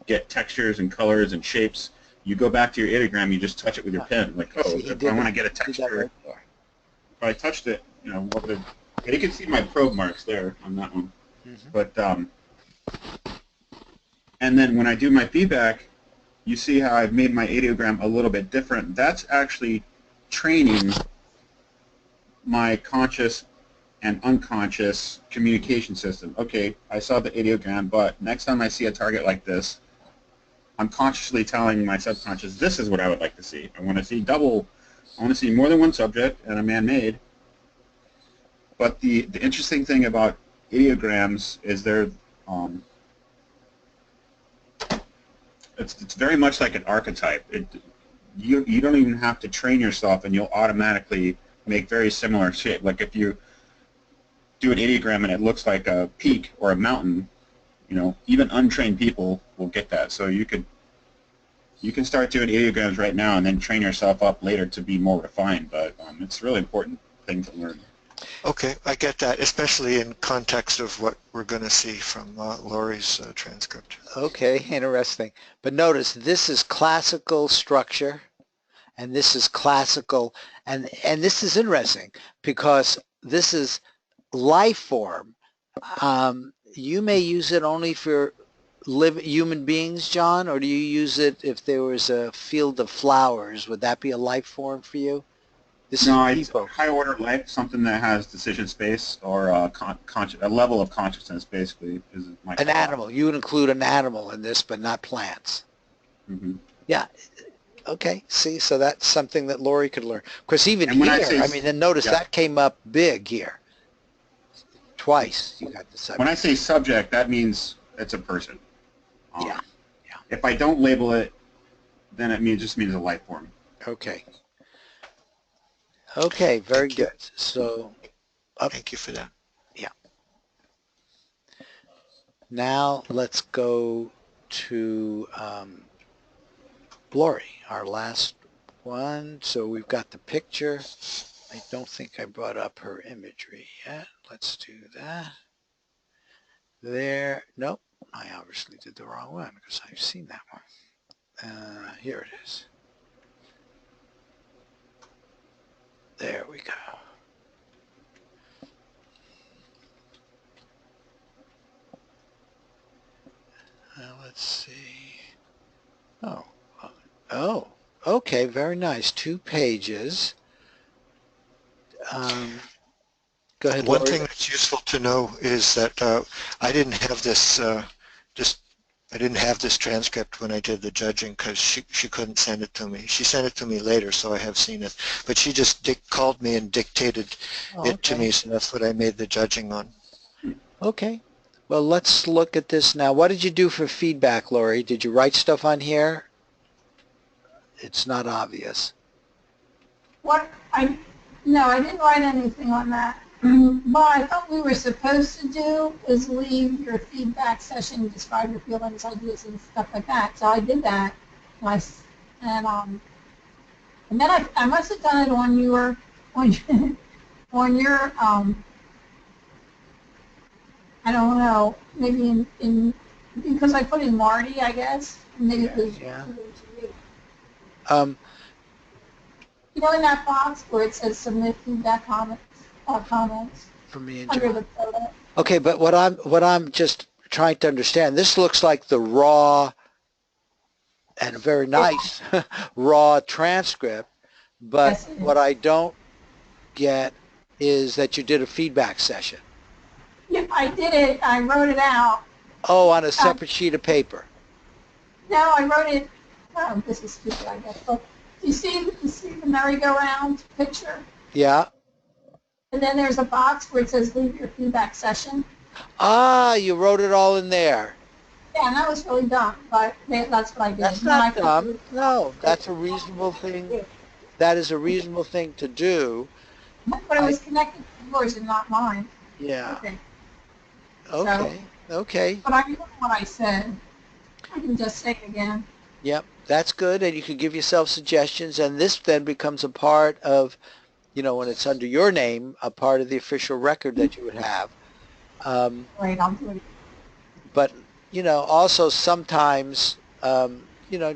get textures and colors and shapes, you go back to your ideogram, you just touch it with your pen. Like, if I want to get a texture, if I touched it, you can see my probe marks there on that one. Mm-hmm. But and then when I do my feedback, you see how I've made my ideogram a little bit different. That's actually training my conscious and unconscious communication system. Okay, I saw the ideogram, but next time I see a target like this, I'm consciously telling my subconscious, this is what I would like to see. I want to see I want to see more than one subject and a man-made. But the interesting thing about ideograms is they're it's very much like an archetype. you don't even have to train yourself, and you'll automatically make very similar shape. Like if you do an ideogram and it looks like a peak or a mountain, even untrained people will get that. So you can start doing ideograms right now and then train yourself up later to be more refined. But it's a really important thing to learn. Okay, I get that, especially in context of what we're going to see from Lori's transcript. Okay, interesting. But notice this is classical structure, and this is classical, and this is interesting because this is life form. You may use it only for human beings, John, or do you use it if there was a field of flowers? Would that be a life form for you? No, it's high order life, something that has decision space or a level of consciousness, basically. Is my an animal. You would include an animal in this, but not plants. Mm-hmm. Yeah. Okay. See, so that's something that Lori could learn. Because even here, I mean, then notice that came up big here. Twice you got the subject. When I say subject, that means it's a person. Yeah. If I don't label it, then it just means a life form. Okay. Okay, very good. So, thank you for that. Yeah. Now let's go to Lori, our last one. So we've got the picture. I don't think I brought up her imagery yet. Let's do that. There. Nope. I obviously did the wrong one because I've seen that one. Here it is. There we go. Now let's see. Oh, okay, very nice. 2 pages. Go ahead, One Lori. thing that's useful to know is that I didn't have this I didn't have this transcript when I did the judging because she couldn't send it to me. She sent it to me later, so I have seen it. But she just called me and dictated it to me, so that's what I made the judging on. Okay. Well, let's look at this now. What did you do for feedback, Lori? Did you write stuff on here? It's not obvious. No, I didn't write anything on that. What I thought we were supposed to do is leave your feedback session, describe your feelings, ideas, and stuff like that. So I did that, and then I must have done it on your I don't know, maybe in because I put in Marty, I guess. Maybe it was you know, in that box where it says submit feedback comments for me and under John. the photo. Okay, but what I'm just trying to understand, this looks like the raw and a very nice raw transcript, but Yes, what I don't get is that you did a feedback session. Yeah, I did it. I wrote it out. Oh, on a separate sheet of paper. No, I wrote it. Oh, this is stupid, I guess. But you see the merry-go-round picture? Yeah. And then there's a box where it says leave your feedback session. Ah, you wrote it all in there. Yeah, and that was really dumb, but that's what I did. That's not dumb. No, that's a reasonable thing. That is a reasonable thing to do. But it was connected to yours and not mine. Yeah. Okay. Okay. So, okay. But I remember what I said. I can just say it again. Yep, that's good, and you can give yourself suggestions, and this then becomes a part of, when it's under your name, a part of the official record that you would have. Right, I'll do it. But, also sometimes,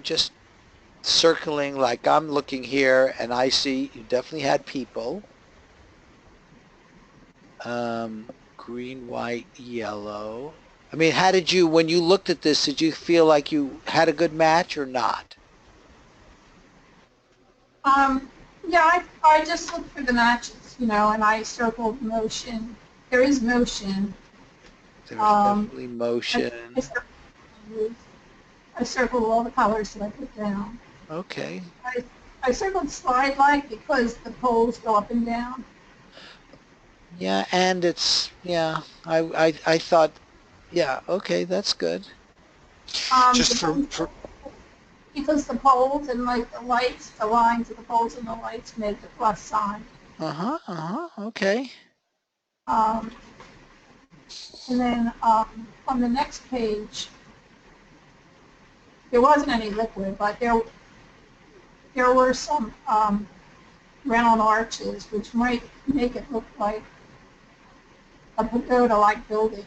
just circling, like I'm looking here, and I see you definitely had people. Green, white, yellow. I mean, how did you, when you looked at this, did you feel like you had a good match or not? Yeah, I just looked for the matches, and I circled motion. There is motion. There's definitely motion. I circled all the colors that I put down. Okay. I circled slide light because the poles go up and down. Yeah, and I thought, yeah, okay, that's good. Just for because the poles and like the lights, the lines of the poles and the lights made the plus sign. Okay. And then on the next page, there wasn't any liquid, but there were some round arches, which might make it look like a pagoda-like building.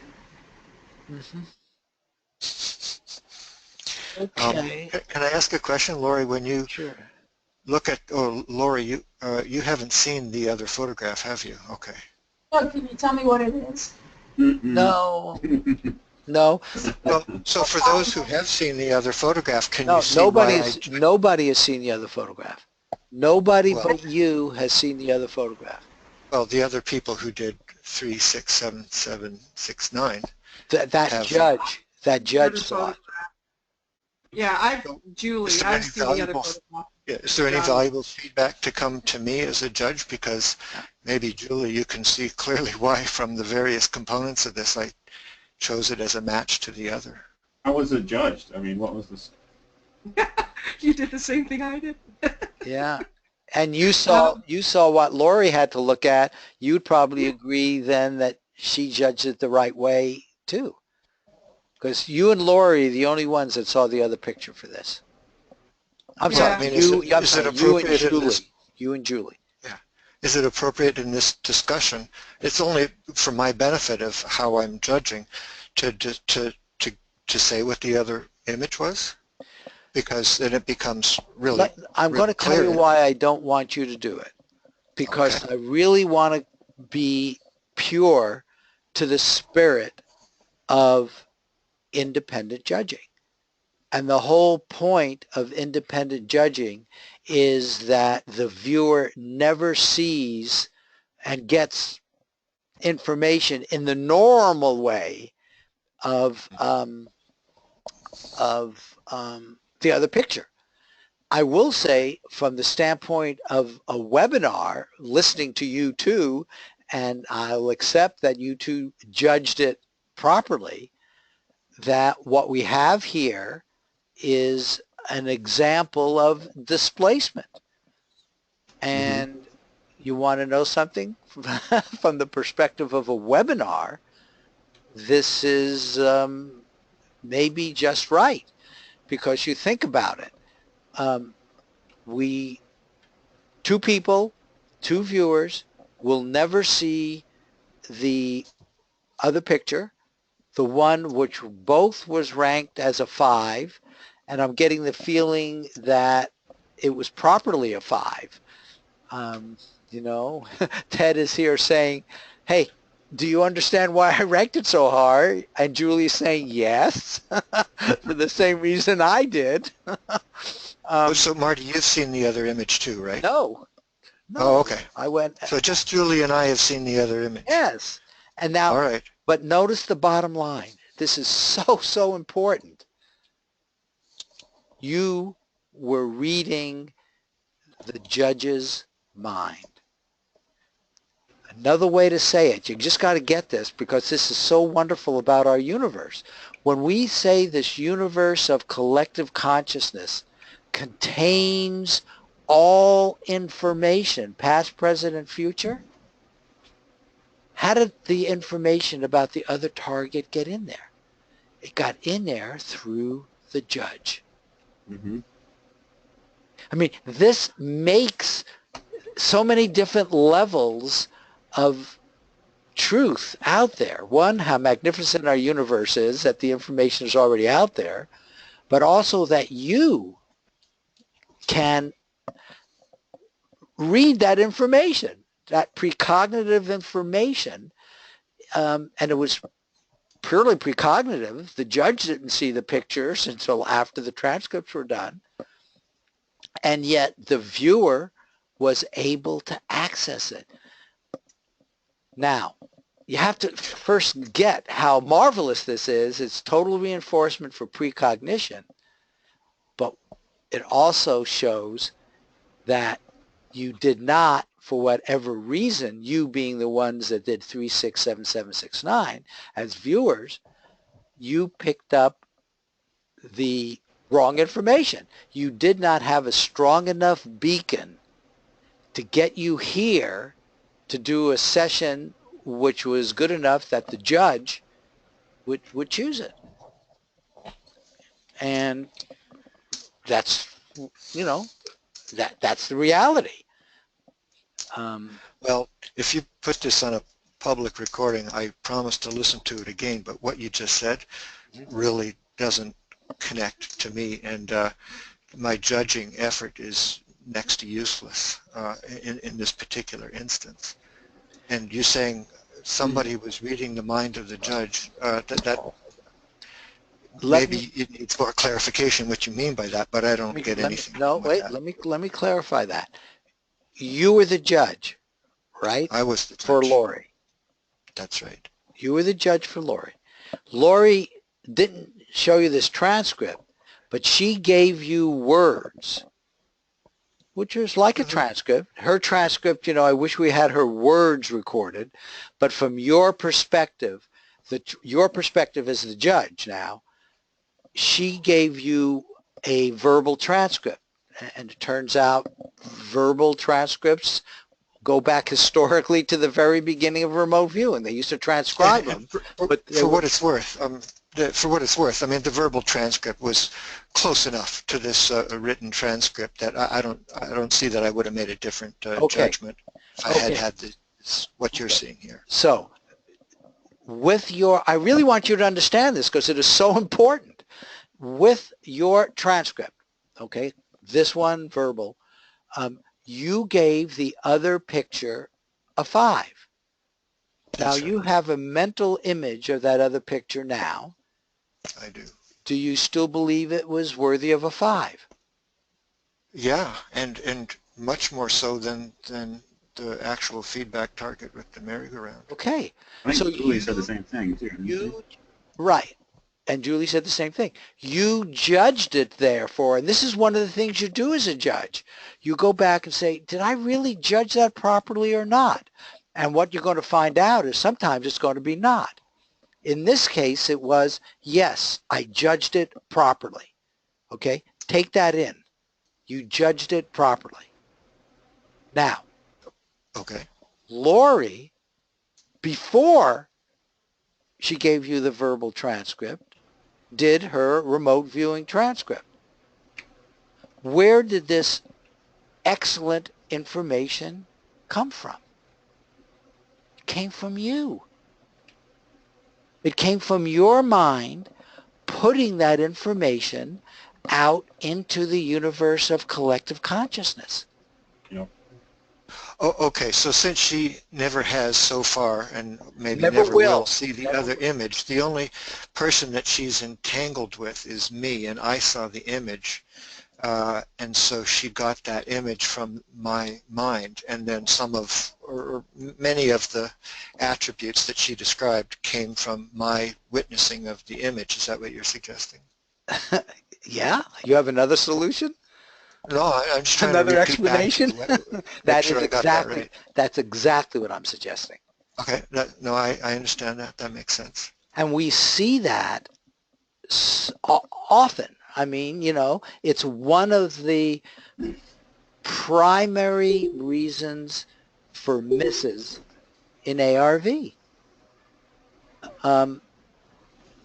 Okay. Can I ask a question, Lori? When you Sure. look at, Lori, you haven't seen the other photograph, have you? Okay. Oh, can you tell me what it is? No. No. Well, so for those who have seen the other photograph, can No, you see why nobody has seen the other photograph. Nobody but you has seen the other photograph. Well, the other people who did 3, 6, 7, 7, 6, 9. That judge saw it. Yeah, Julie, I've seen the other photograph. Yeah, is there any valuable feedback to come to me as a judge? Because maybe, Julie, you can see clearly why from the various components of this I chose it as a match to the other. How was it judged? I mean, what was this? You did the same thing I did. Yeah. And you saw what Lori had to look at. You'd probably agree then that she judged it the right way too. Because you and Lori are the only ones that saw the other picture for this. I'm sorry, you and Julie. Yeah. Is it appropriate in this discussion? It's only for my benefit of how I'm judging to say what the other image was, because then it becomes really. I'm going to tell you why I don't want you to do it, because I really want to be pure to the spirit of independent judging. And the whole point of independent judging is that the viewer never sees and gets information in the normal way of the other picture. I will say, from the standpoint of a webinar, listening to you two, and I'll accept that you two judged it properly, that what we have here is an example of displacement. And you want to know something? From the perspective of a webinar, this is maybe just right, because you think about it. Two people, two viewers, will never see the other picture, the one which both was ranked as a 5, and I'm getting the feeling that it was properly a 5. Ted is here saying, hey, do you understand why I ranked it so hard? And Julie's saying yes, for the same reason I did. So Marty, you've seen the other image too, right? No. Oh, okay. I went. So just Julie and I have seen the other image. Yes. And now, all right. But notice the bottom line. This is so important. You were reading the judge's mind. Another way to say it, you just got to get this, because this is so wonderful about our universe. When we say this universe of collective consciousness contains all information, past, present, and future, how did the information about the other target get in there? It got in there through the judge. I mean, this makes so many different levels of truth out there. One, how magnificent our universe is, that the information is already out there, but also that you can read that information, that precognitive information, and it was purely precognitive. The judge didn't see the pictures until after the transcripts were done, and yet the viewer was able to access it. Now, you have to first get how marvelous this is. It's total reinforcement for precognition, but it also shows that you did not, for whatever reason, you being the ones that did 3, 6, 7, 7, 6, 9, as viewers, you picked up the wrong information. You did not have a strong enough beacon to get you here to do a session which was good enough that the judge would choose it. And that's, you know, that's the reality. Well, if you put this on a public recording, I promise to listen to it again, but what you just said really doesn't connect to me, and my judging effort is next to useless in this particular instance. And you saying somebody was reading the mind of the judge, maybe it needs more clarification what you mean by that, but I don't get anything. No, wait, let me clarify that. You were the judge, right? I was the judge. For Lori. That's right. You were the judge for Lori. Lori didn't show you this transcript, but she gave you words, which is like a transcript. Her transcript, you know, I wish we had her words recorded, but from your perspective, your perspective as the judge now, she gave you a verbal transcript. And it turns out verbal transcripts go back historically to the very beginning of remote viewing. They used to transcribe them. But for what it's worth, I mean, the verbal transcript was close enough to this written transcript that I don't see that I would have made a different judgment if I had this, what you're seeing here. So, I really want you to understand this because it is so important. With your transcript, okay, this one verbal, you gave the other picture a 5. Now you have a mental image of that other picture now. I do. Do you still believe it was worthy of a 5? Yeah, and much more so than the actual feedback target with the merry-go-round. Okay. I think Julie said the same thing too. Right. And Julie said the same thing. You judged it, therefore, and this is one of the things you do as a judge. You go back and say, did I really judge that properly or not? And what you're going to find out is sometimes it's going to be not. In this case, it was, yes, I judged it properly. Okay? Take that in. You judged it properly. Now, okay, Lori, before she gave you the verbal transcript, did her remote viewing transcript. Where did this excellent information come from? It came from you. It came from your mind putting that information out into the universe of collective consciousness. Yep. Oh, okay, so since she never has so far, and maybe Never will see the other image, the only person that she's entangled with is me, and I saw the image, and so she got that image from my mind, and then or many of the attributes that she described came from my witnessing of the image. Is that what you're suggesting? Yeah? You have another solution? No, I'm just trying another to explanation. That's exactly what I'm suggesting. Okay, no, I understand that. That makes sense. And we see that often. I mean, you know, it's one of the primary reasons for misses in ARV,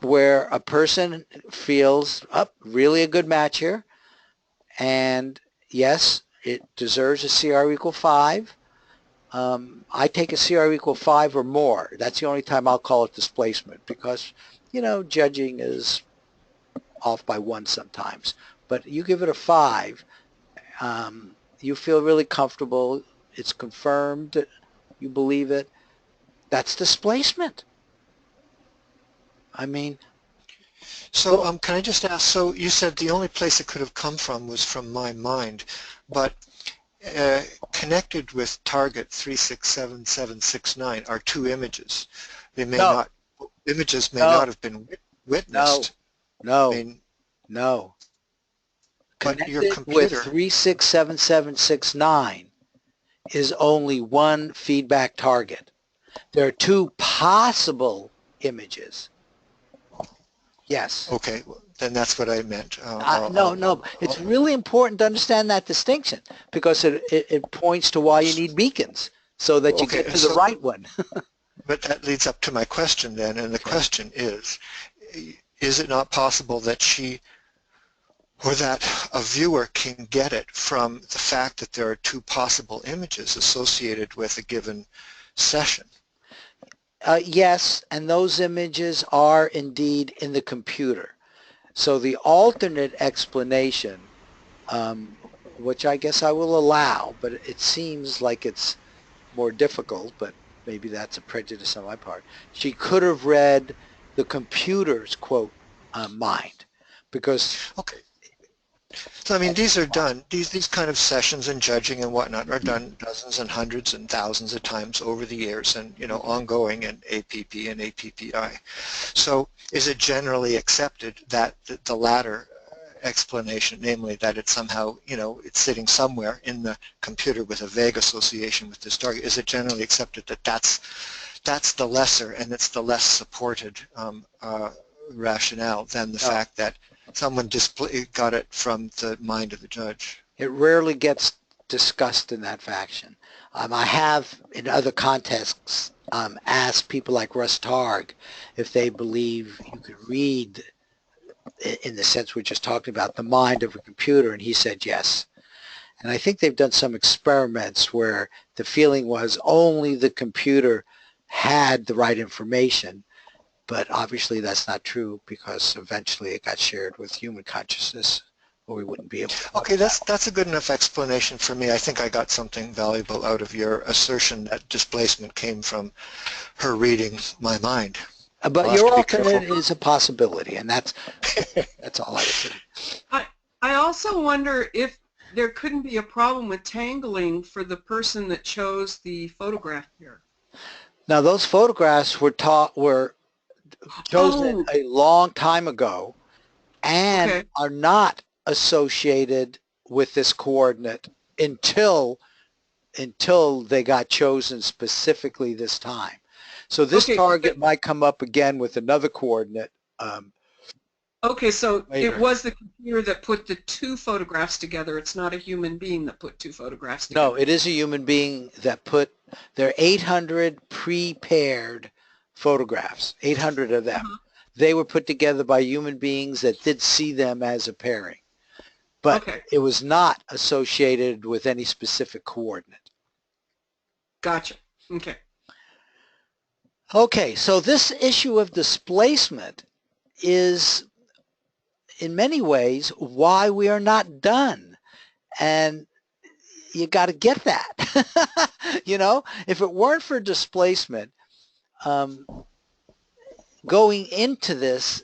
where a person feels, really a good match here. And yes, it deserves a CR equal 5. I take a CR equal 5 or more. That's the only time I'll call it displacement because, you know, judging is off by 1 sometimes. But you give it a 5, you feel really comfortable. It's confirmed. You believe it. That's displacement. I mean, so can I just ask, so you said the only place it could have come from was from my mind, but connected with target 367769 are 2 images. They may not, images may not have been witnessed. No. I mean, no. But your Connected computer with 367769 is only one feedback target. There are 2 possible images. Yes. Okay. then that's what I meant. No, it's really important to understand that distinction because it points to why you need beacons so that you get to the right one. But that leads up to my question then, and the question is it not possible that she or that a viewer can get it from the fact that there are two possible images associated with a given session? Yes, and those images are indeed in the computer. So the alternate explanation, which I guess I will allow, but it seems like it's more difficult, but maybe that's a prejudice on my part. She could have read the computer's, quote, mind, because... Okay. So, I mean, these are done, these kind of sessions and judging and whatnot are done dozens and hundreds and thousands of times over the years and, you know, ongoing in APP and APPI. So is it generally accepted that the latter explanation, namely that it's somehow, you know, it's sitting somewhere in the computer with a vague association with this target, is it generally accepted that that's the lesser and it's the less supported rationale than the fact that someone got it from the mind of the judge? It rarely gets discussed in that fashion. I have, in other contexts, asked people like Russ Targ if they believe you could read, in the sense we're just talking about, the mind of a computer, and he said yes. And I think they've done some experiments where the feeling was only the computer had the right information, but obviously that's not true because eventually it got shared with human consciousness or we wouldn't be able to. Okay, that's a good enough explanation for me. I think I got something valuable out of your assertion that displacement came from her reading my mind. But your alternate is a possibility, and that's all I would say. I also wonder if there couldn't be a problem with tangling for the person that chose the photograph here. Now, those photographs were chosen a long time ago and are not associated with this coordinate until they got chosen specifically this time. So this target might come up again with another coordinate. Okay, so later. It was the computer that put the two photographs together. It's not a human being that put two photographs together. No, it is a human being that put, there are 800 pre-paired photographs, 800 of them. They were put together by human beings that did see them as a pairing. But it was not associated with any specific coordinate. Gotcha. Okay. Okay, so this issue of displacement is in many ways why we are not done. And you got to get that. You know, if it weren't for displacement, going into this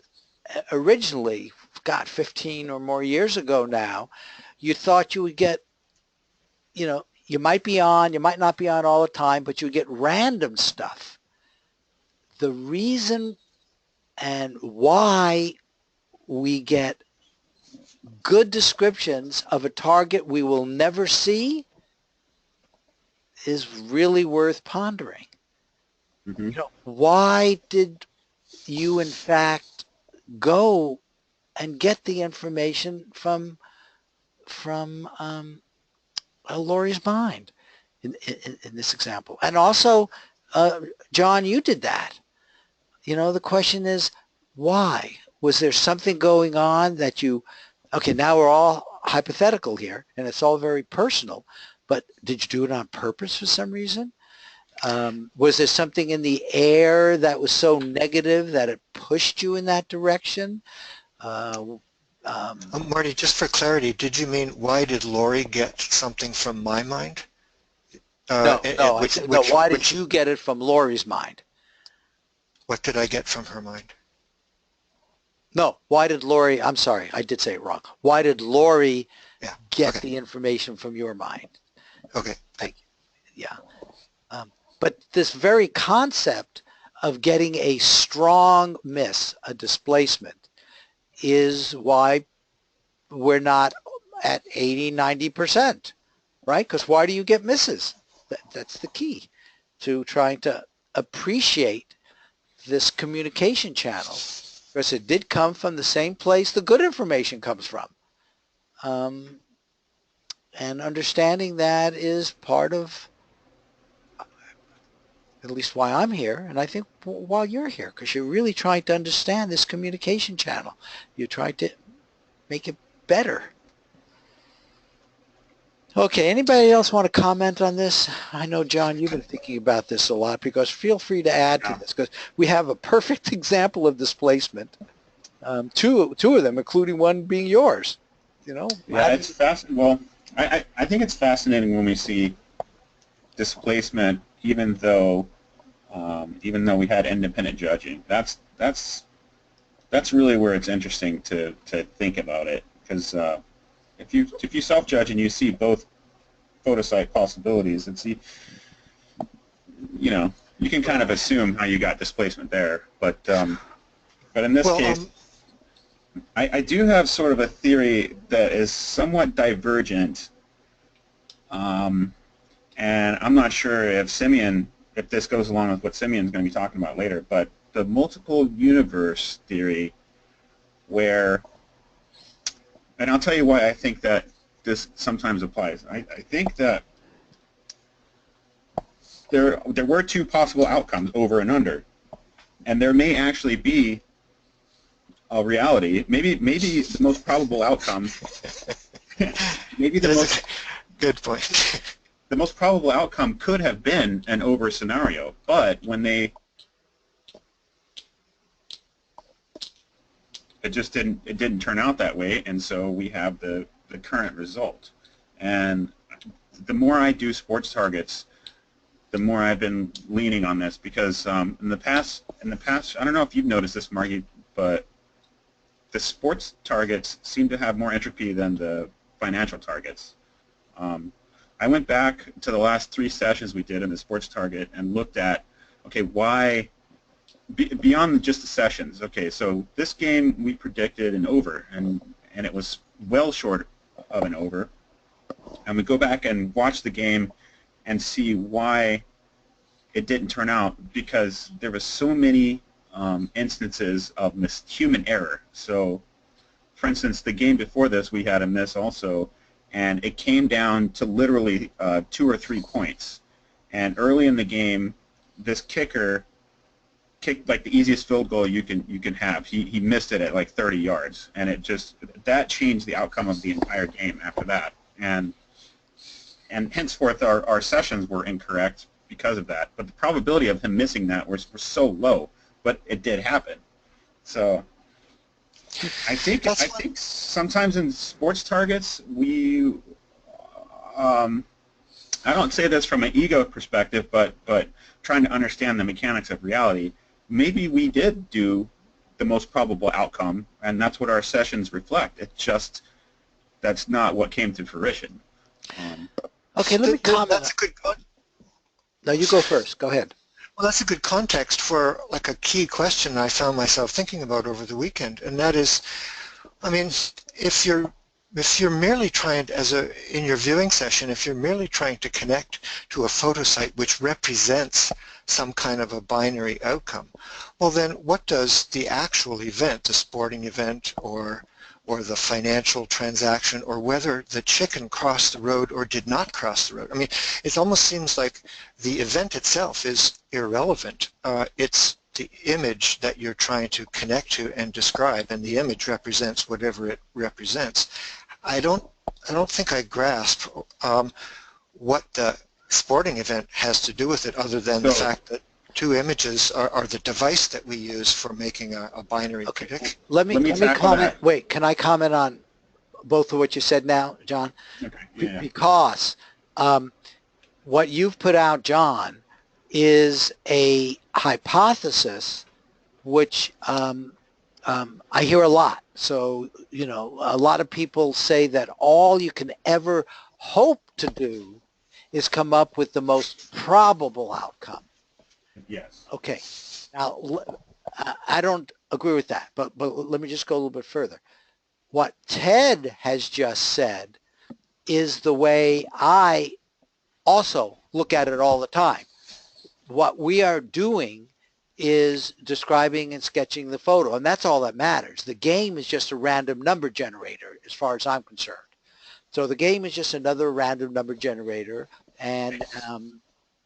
originally, God, 15 or more years ago now, you thought you would get, you know, you might be on, you might not be on all the time, but you would get random stuff. The reason and why we get good descriptions of a target we will never see is really worth pondering. You know, why did you in fact go and get the information from Laurie's mind in this example? And also, John, you did that. You know, the question is, why? Was there something going on that you, okay, now we're all hypothetical here, and it's all very personal, but did you do it on purpose for some reason? Was there something in the air that was so negative that it pushed you in that direction? Marty, just for clarity, did you mean why did Laurie get something from my mind? No, why did you get it from Laurie's mind? What did I get from her mind? No, why did Laurie, I'm sorry, I did say it wrong. Why did Laurie get the information from your mind? Okay. Thank you. Yeah. But this very concept of getting a strong miss, a displacement, is why we're not at 80, 90%, right? Because why do you get misses? That's the key to trying to appreciate this communication channel because it did come from the same place the good information comes from. And understanding that is part of, at least why I'm here, and I think while you're here, because you're really trying to understand this communication channel. You're trying to make it better. Okay, anybody else want to comment on this? I know, John, you've been thinking about this a lot, because feel free to add to this, because we have a perfect example of displacement. Two of them, including one being yours. Yeah, it's fascinating. Well, I think it's fascinating when we see displacement, even though we had independent judging. That's really where it's interesting to think about it, because if you self-judge and you see both photosite possibilities, and see, you can kind of assume how you got displacement there. But in this case, I do have sort of a theory that is somewhat divergent, and I'm not sure if this goes along with what Simeon's going to be talking about later, but the multiple universe theory, where, and I'll tell you why I think that this sometimes applies. I think that there were two possible outcomes, over and under, and there may actually be a reality. Maybe the most probable outcome. Good point. The most probable outcome could have been an over scenario, but it didn't turn out that way, and so we have the current result. And the more I do sports targets, the more I've been leaning on this, because in the past, I don't know if you've noticed this, Margie, but the sports targets seem to have more entropy than the financial targets. I went back to the last 3 sessions we did in the sports target and looked at, okay, why, beyond just the sessions, okay, so this game we predicted an over, and it was well short of an over, and we go back and watch the game and see why it didn't turn out, because there was so many instances of human error. So, for instance, the game before this, we had a miss also, and it came down to literally 2 or 3 points. And early in the game, this kicker kicked like the easiest field goal you can have. He missed it at like 30 yards, and that changed the outcome of the entire game after that. And henceforth, our sessions were incorrect because of that. But the probability of him missing that was so low, but it did happen. So I think sometimes in sports targets I don't say this from an ego perspective, but trying to understand the mechanics of reality, maybe we did do the most probable outcome, and that's what our sessions reflect. It's just that's not what came to fruition. Okay, let me comment. That's a good. No, you go first. Go ahead. Well, that's a good context for like a key question I found myself thinking about over the weekend, and that is, I mean, if you're merely trying, in your viewing session, if you're merely trying to connect to a photosite which represents some kind of a binary outcome, well then what does the actual event, the sporting event or the financial transaction, or whether the chicken crossed the road or did not cross the road. I mean, it almost seems like the event itself is irrelevant. It's the image that you're trying to connect to and describe, and the image represents whatever it represents. I don't think I grasp what the sporting event has to do with it, other than the fact that 2 images are the device that we use for making a binary prediction. Let me comment. Wait, can I comment on both of what you said now, John? Okay. Yeah. Because what you've put out, John, is a hypothesis which I hear a lot. So, a lot of people say that all you can ever hope to do is come up with the most probable outcome. Yes. Okay. Now, I don't agree with that, but let me just go a little bit further. What Ted has just said is the way I also look at it all the time. What we are doing is describing and sketching the photo, and that's all that matters. The game is just a random number generator as far as I'm concerned. So the game is just another random number generator, and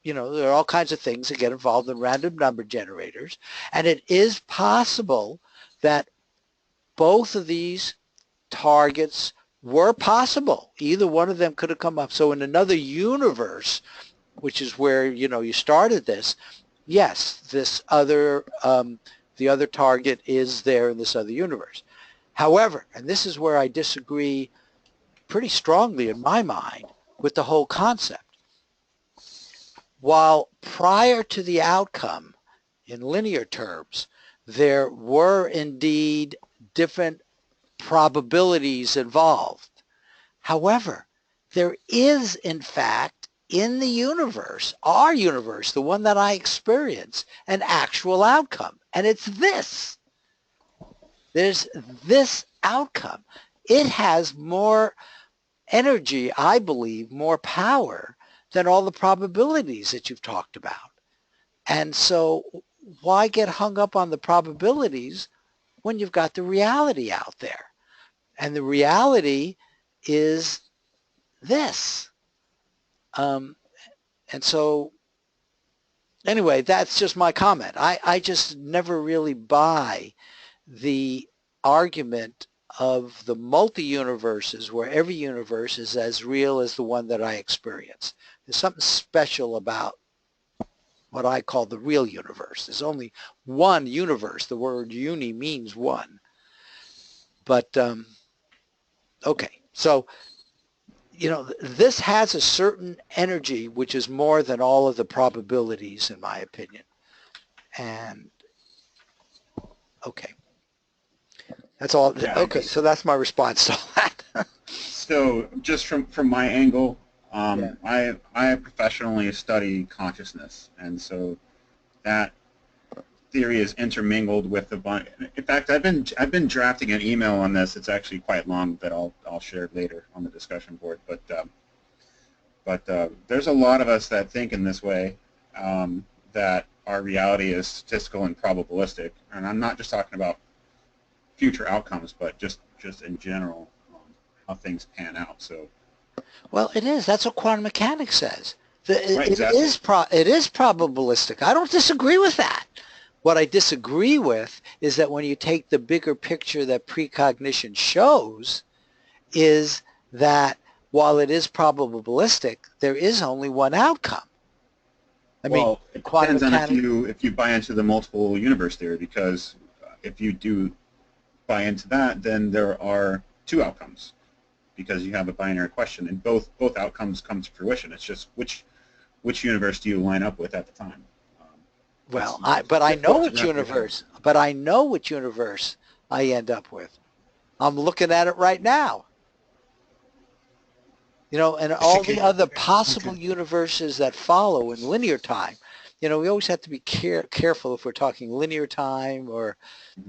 you know, there are all kinds of things that get involved in random number generators, and it is possible that both of these targets were possible. Either one of them could have come up. So in another universe, which is where, you know, you started this, yes, this other, the other target is there in this other universe. However, and this is where I disagree pretty strongly in my mind with the whole concept. While prior to the outcome, in linear terms, there were indeed different probabilities involved. However, there is, in fact, in the universe, our universe, the one that I experience, an actual outcome. And it's this. There's this outcome. It has more energy, I believe, more power than all the probabilities that you've talked about. And so why get hung up on the probabilities when you've got the reality out there? And the reality is this. And so anyway, that's just my comment. I just never really buy the argument of the multi-universes where every universe is as real as the one that I experience. There's something special about what I call the real universe. There's only one universe. The word uni means one. But, okay, so, you know, this has a certain energy which is more than all of the probabilities, in my opinion. And, okay. That's all. Yeah, okay, so that's my response to all that. So just from my angle, I professionally study consciousness, and so that theory is intermingled with the bunch. In fact, I've been drafting an email on this. It's actually quite long that I'll share later on the discussion board. But there's a lot of us that think in this way, that our reality is statistical and probabilistic, and I'm not just talking about future outcomes, but just in general, how things pan out. So, well, it is. That's what quantum mechanics says. Right, exactly. It is probabilistic. I don't disagree with that. What I disagree with is that when you take the bigger picture that precognition shows, is that while it is probabilistic, there is only one outcome. Well, it depends on if you buy into the multiple universe theory, because if you do buy into that, then there are two outcomes, because you have a binary question, and both outcomes come to fruition. It's just which universe do you line up with at the time? Well, I know which universe. But I know which universe I end up with. I'm looking at it right now. You know, and all the other possible universes that follow in linear time. You know, we always have to be careful if we're talking linear time or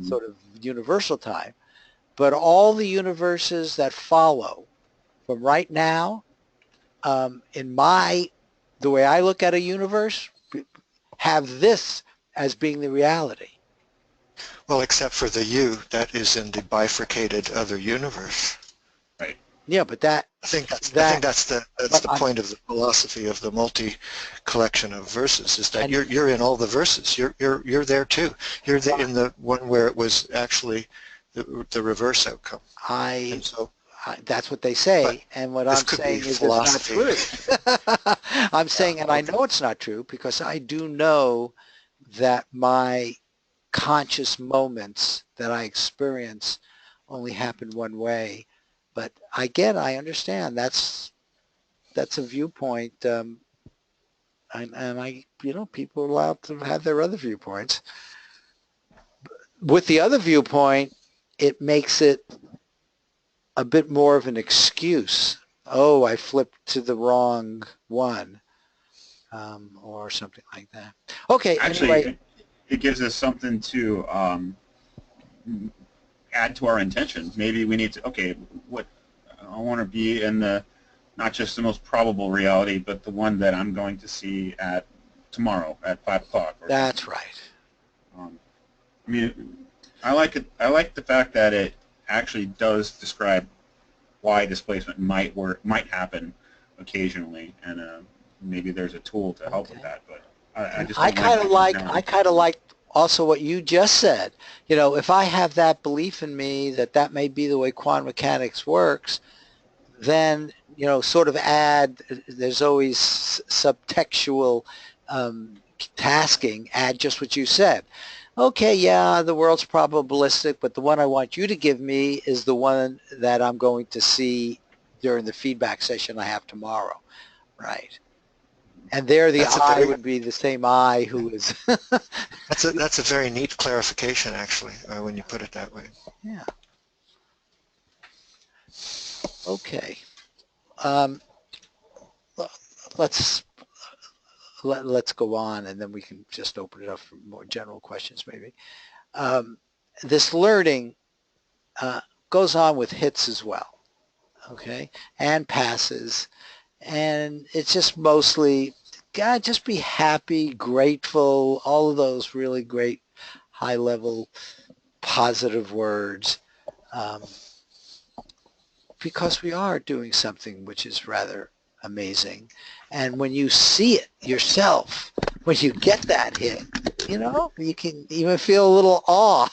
sort of universal time. But all the universes that follow from right now, the way I look at a universe, have this as being the reality. Well, except for the you that is in the bifurcated other universe. Right. Yeah, but that I think that's the point of the philosophy of the multi-collection of verses, is that you're in all the verses. You're there too. You're in the one where it was actually the reverse outcome. That's what they say, and what I'm saying is it's not true. I'm saying, and I know it's not true, because I do know that my conscious moments that I experience only happen one way. But again, I understand that's a viewpoint, and people are allowed to have their other viewpoints. With the other viewpoint, it makes it a bit more of an excuse. Oh, I flipped to the wrong one, or something like that. Okay. Actually, anyway. It gives us something to add to our intentions. Maybe we need to, okay, what I want to be in not just the most probable reality, but the one that I'm going to see at tomorrow at 5 o'clock. That's right. I mean, I like it. I like the fact that it actually does describe why displacement might happen occasionally, and maybe there's a tool to help with that. But I just don't I kind of like also what you just said. You know, if I have that belief in me that that may be the way quantum mechanics works, then, you know, sort of add, there's always subtextual tasking, add just what you said. Okay, yeah, the world's probabilistic, but the one I want you to give me is the one that I'm going to see during the feedback session I have tomorrow, right? And there the I would be the same I who is... That's a very neat clarification, actually, when you put it that way. Yeah. Okay. Let's go on, and then we can just open it up for more general questions, maybe. This learning goes on with hits as well, okay, and passes, and it's just mostly, God, just be happy, grateful, all of those really great high-level positive words, because we are doing something which is rather amazing. And when you see it yourself, when you get that hit, you know, you can even feel a little awe.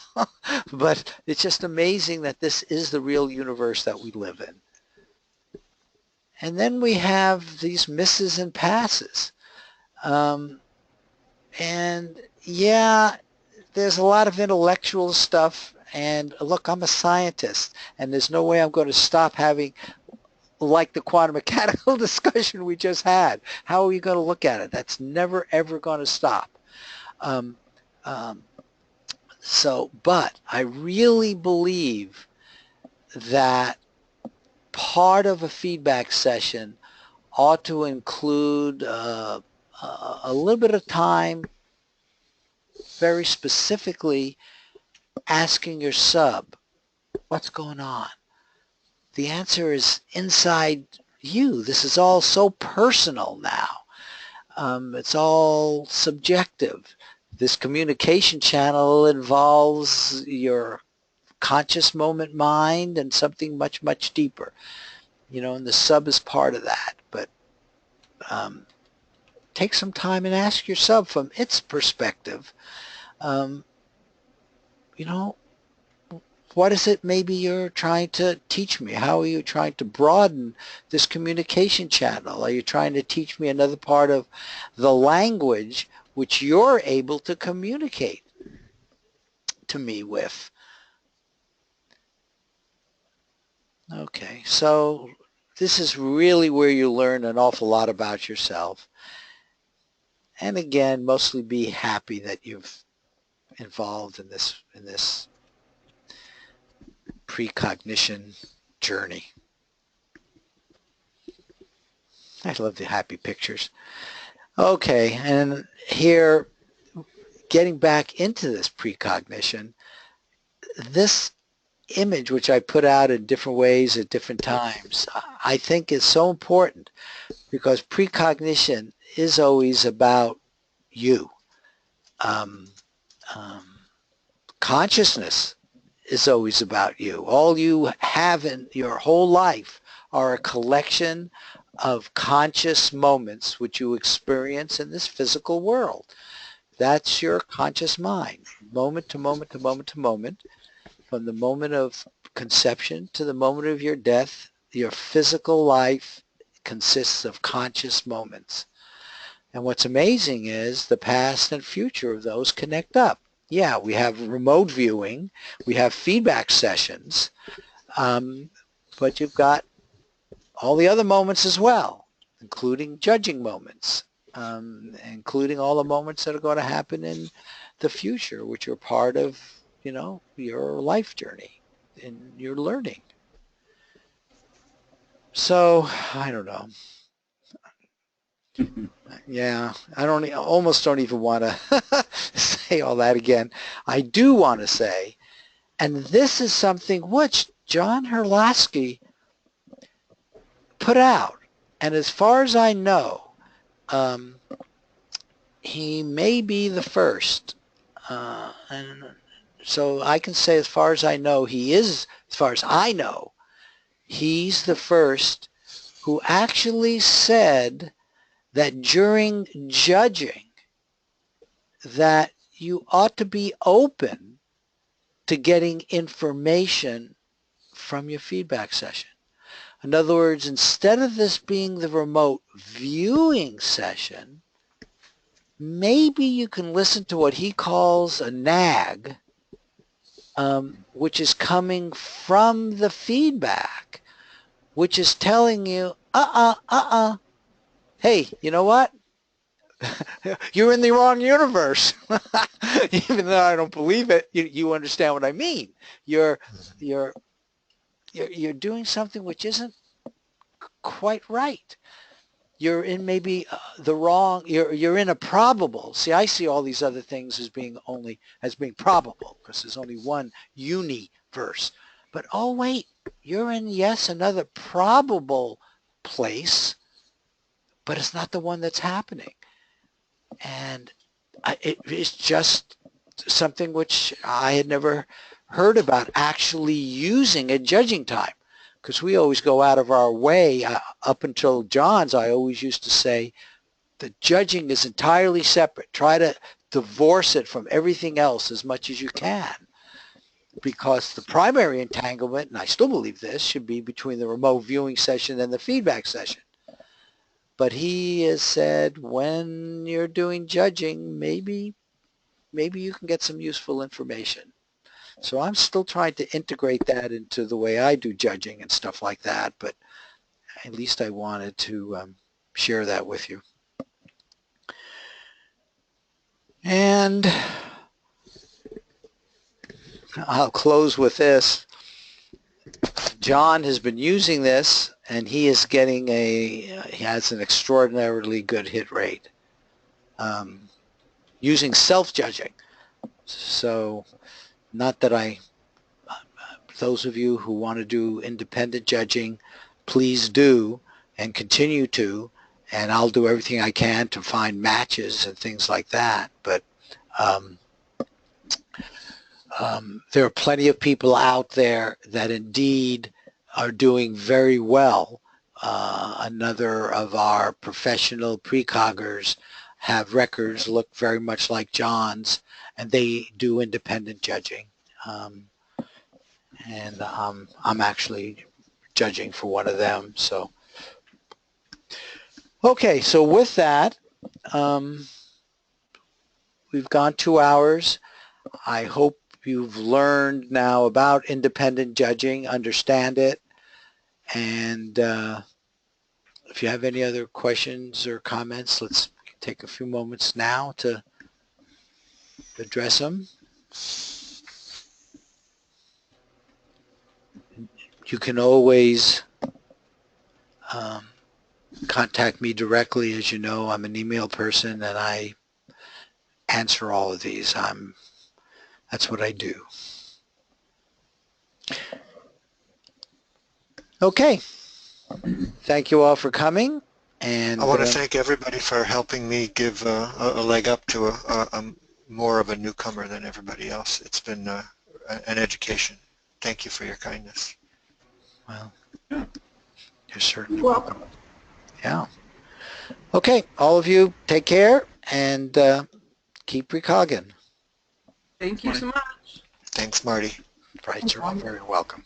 But it's just amazing that this is the real universe that we live in. And then we have these misses and passes. And yeah, there's a lot of intellectual stuff. And look, I'm a scientist, and there's no way I'm going to stop having, like the quantum mechanical discussion we just had. How are you going to look at it? That's never, ever going to stop. But I really believe that part of a feedback session ought to include a little bit of time, very specifically asking your sub, what's going on? The answer is inside you. This is all so personal now. It's all subjective. This communication channel involves your conscious moment mind and something much, much deeper. You know, and the sub is part of that. But take some time and ask your sub from its perspective, you know, what is it maybe you're trying to teach me? How are you trying to broaden this communication channel? Are you trying to teach me another part of the language which you're able to communicate to me with? Okay, so this is really where you learn an awful lot about yourself. And again, mostly be happy that you've involved in this precognition journey. I love the happy pictures. Okay, and here, getting back into this precognition, this image which I put out in different ways at different times, I think is so important, because precognition is always about you. Consciousness is always about you. All you have in your whole life are a collection of conscious moments which you experience in this physical world. That's your conscious mind, moment to moment to moment to moment, from the moment of conception to the moment of your death. Your physical life consists of conscious moments. And what's amazing is the past and future of those connect up. Yeah, we have remote viewing, we have feedback sessions, but you've got all the other moments as well, including judging moments, including all the moments that are going to happen in the future, which are part of, you know, your life journey and your learning. So, I don't know. Yeah, I almost don't even want to say all that again. I do want to say, and this is something which John Herlasky put out, and as far as I know, he may be the first And so I can say, as far as I know, he's the first who actually said that during judging that you ought to be open to getting information from your feedback session. In other words, instead of this being the remote viewing session, maybe you can listen to what he calls a nag, which is coming from the feedback, which is telling you, hey, you know what? You're in the wrong universe. Even though I don't believe it, you understand what I mean. You're doing something which isn't quite right. You're in maybe the wrong, you're in a probable. See, I see all these other things as being probable because there's only one universe. But oh wait, you're in, yes, another probable place, but it's not the one that's happening. And it's just something which I had never heard about, actually using at judging time. Because we always go out of our way. Up until John's, I always used to say the judging is entirely separate. Try to divorce it from everything else as much as you can. Because the primary entanglement, and I still believe this, should be between the remote viewing session and the feedback session. But he has said when you're doing judging, maybe you can get some useful information. So I'm still trying to integrate that into the way I do judging and stuff like that, but at least I wanted to share that with you. And I'll close with this. John has been using this, and he is getting he has an extraordinarily good hit rate using self-judging. So not that those of you who want to do independent judging, please do and continue to, and I'll do everything I can to find matches and things like that. But there are plenty of people out there that indeed are doing very well. Another of our professional precoggers have records look very much like John's, and they do independent judging. And I'm actually judging for one of them. So, okay, so with that, we've gone 2 hours. I hope you've learned now about independent judging, understand it, and if you have any other questions or comments, let's take a few moments now to address them. You can always contact me directly. As you know, I'm an email person and I answer all of these. That's what I do. Okay. Thank you all for coming. And I want to thank everybody for helping me give a leg up to a more of a newcomer than everybody else. It's been an education. Thank you for your kindness. Well, you're certainly welcome. Yeah. Okay, all of you, take care and keep precogging. Thank you so much. Thanks, Marty. Right, you're all very welcome.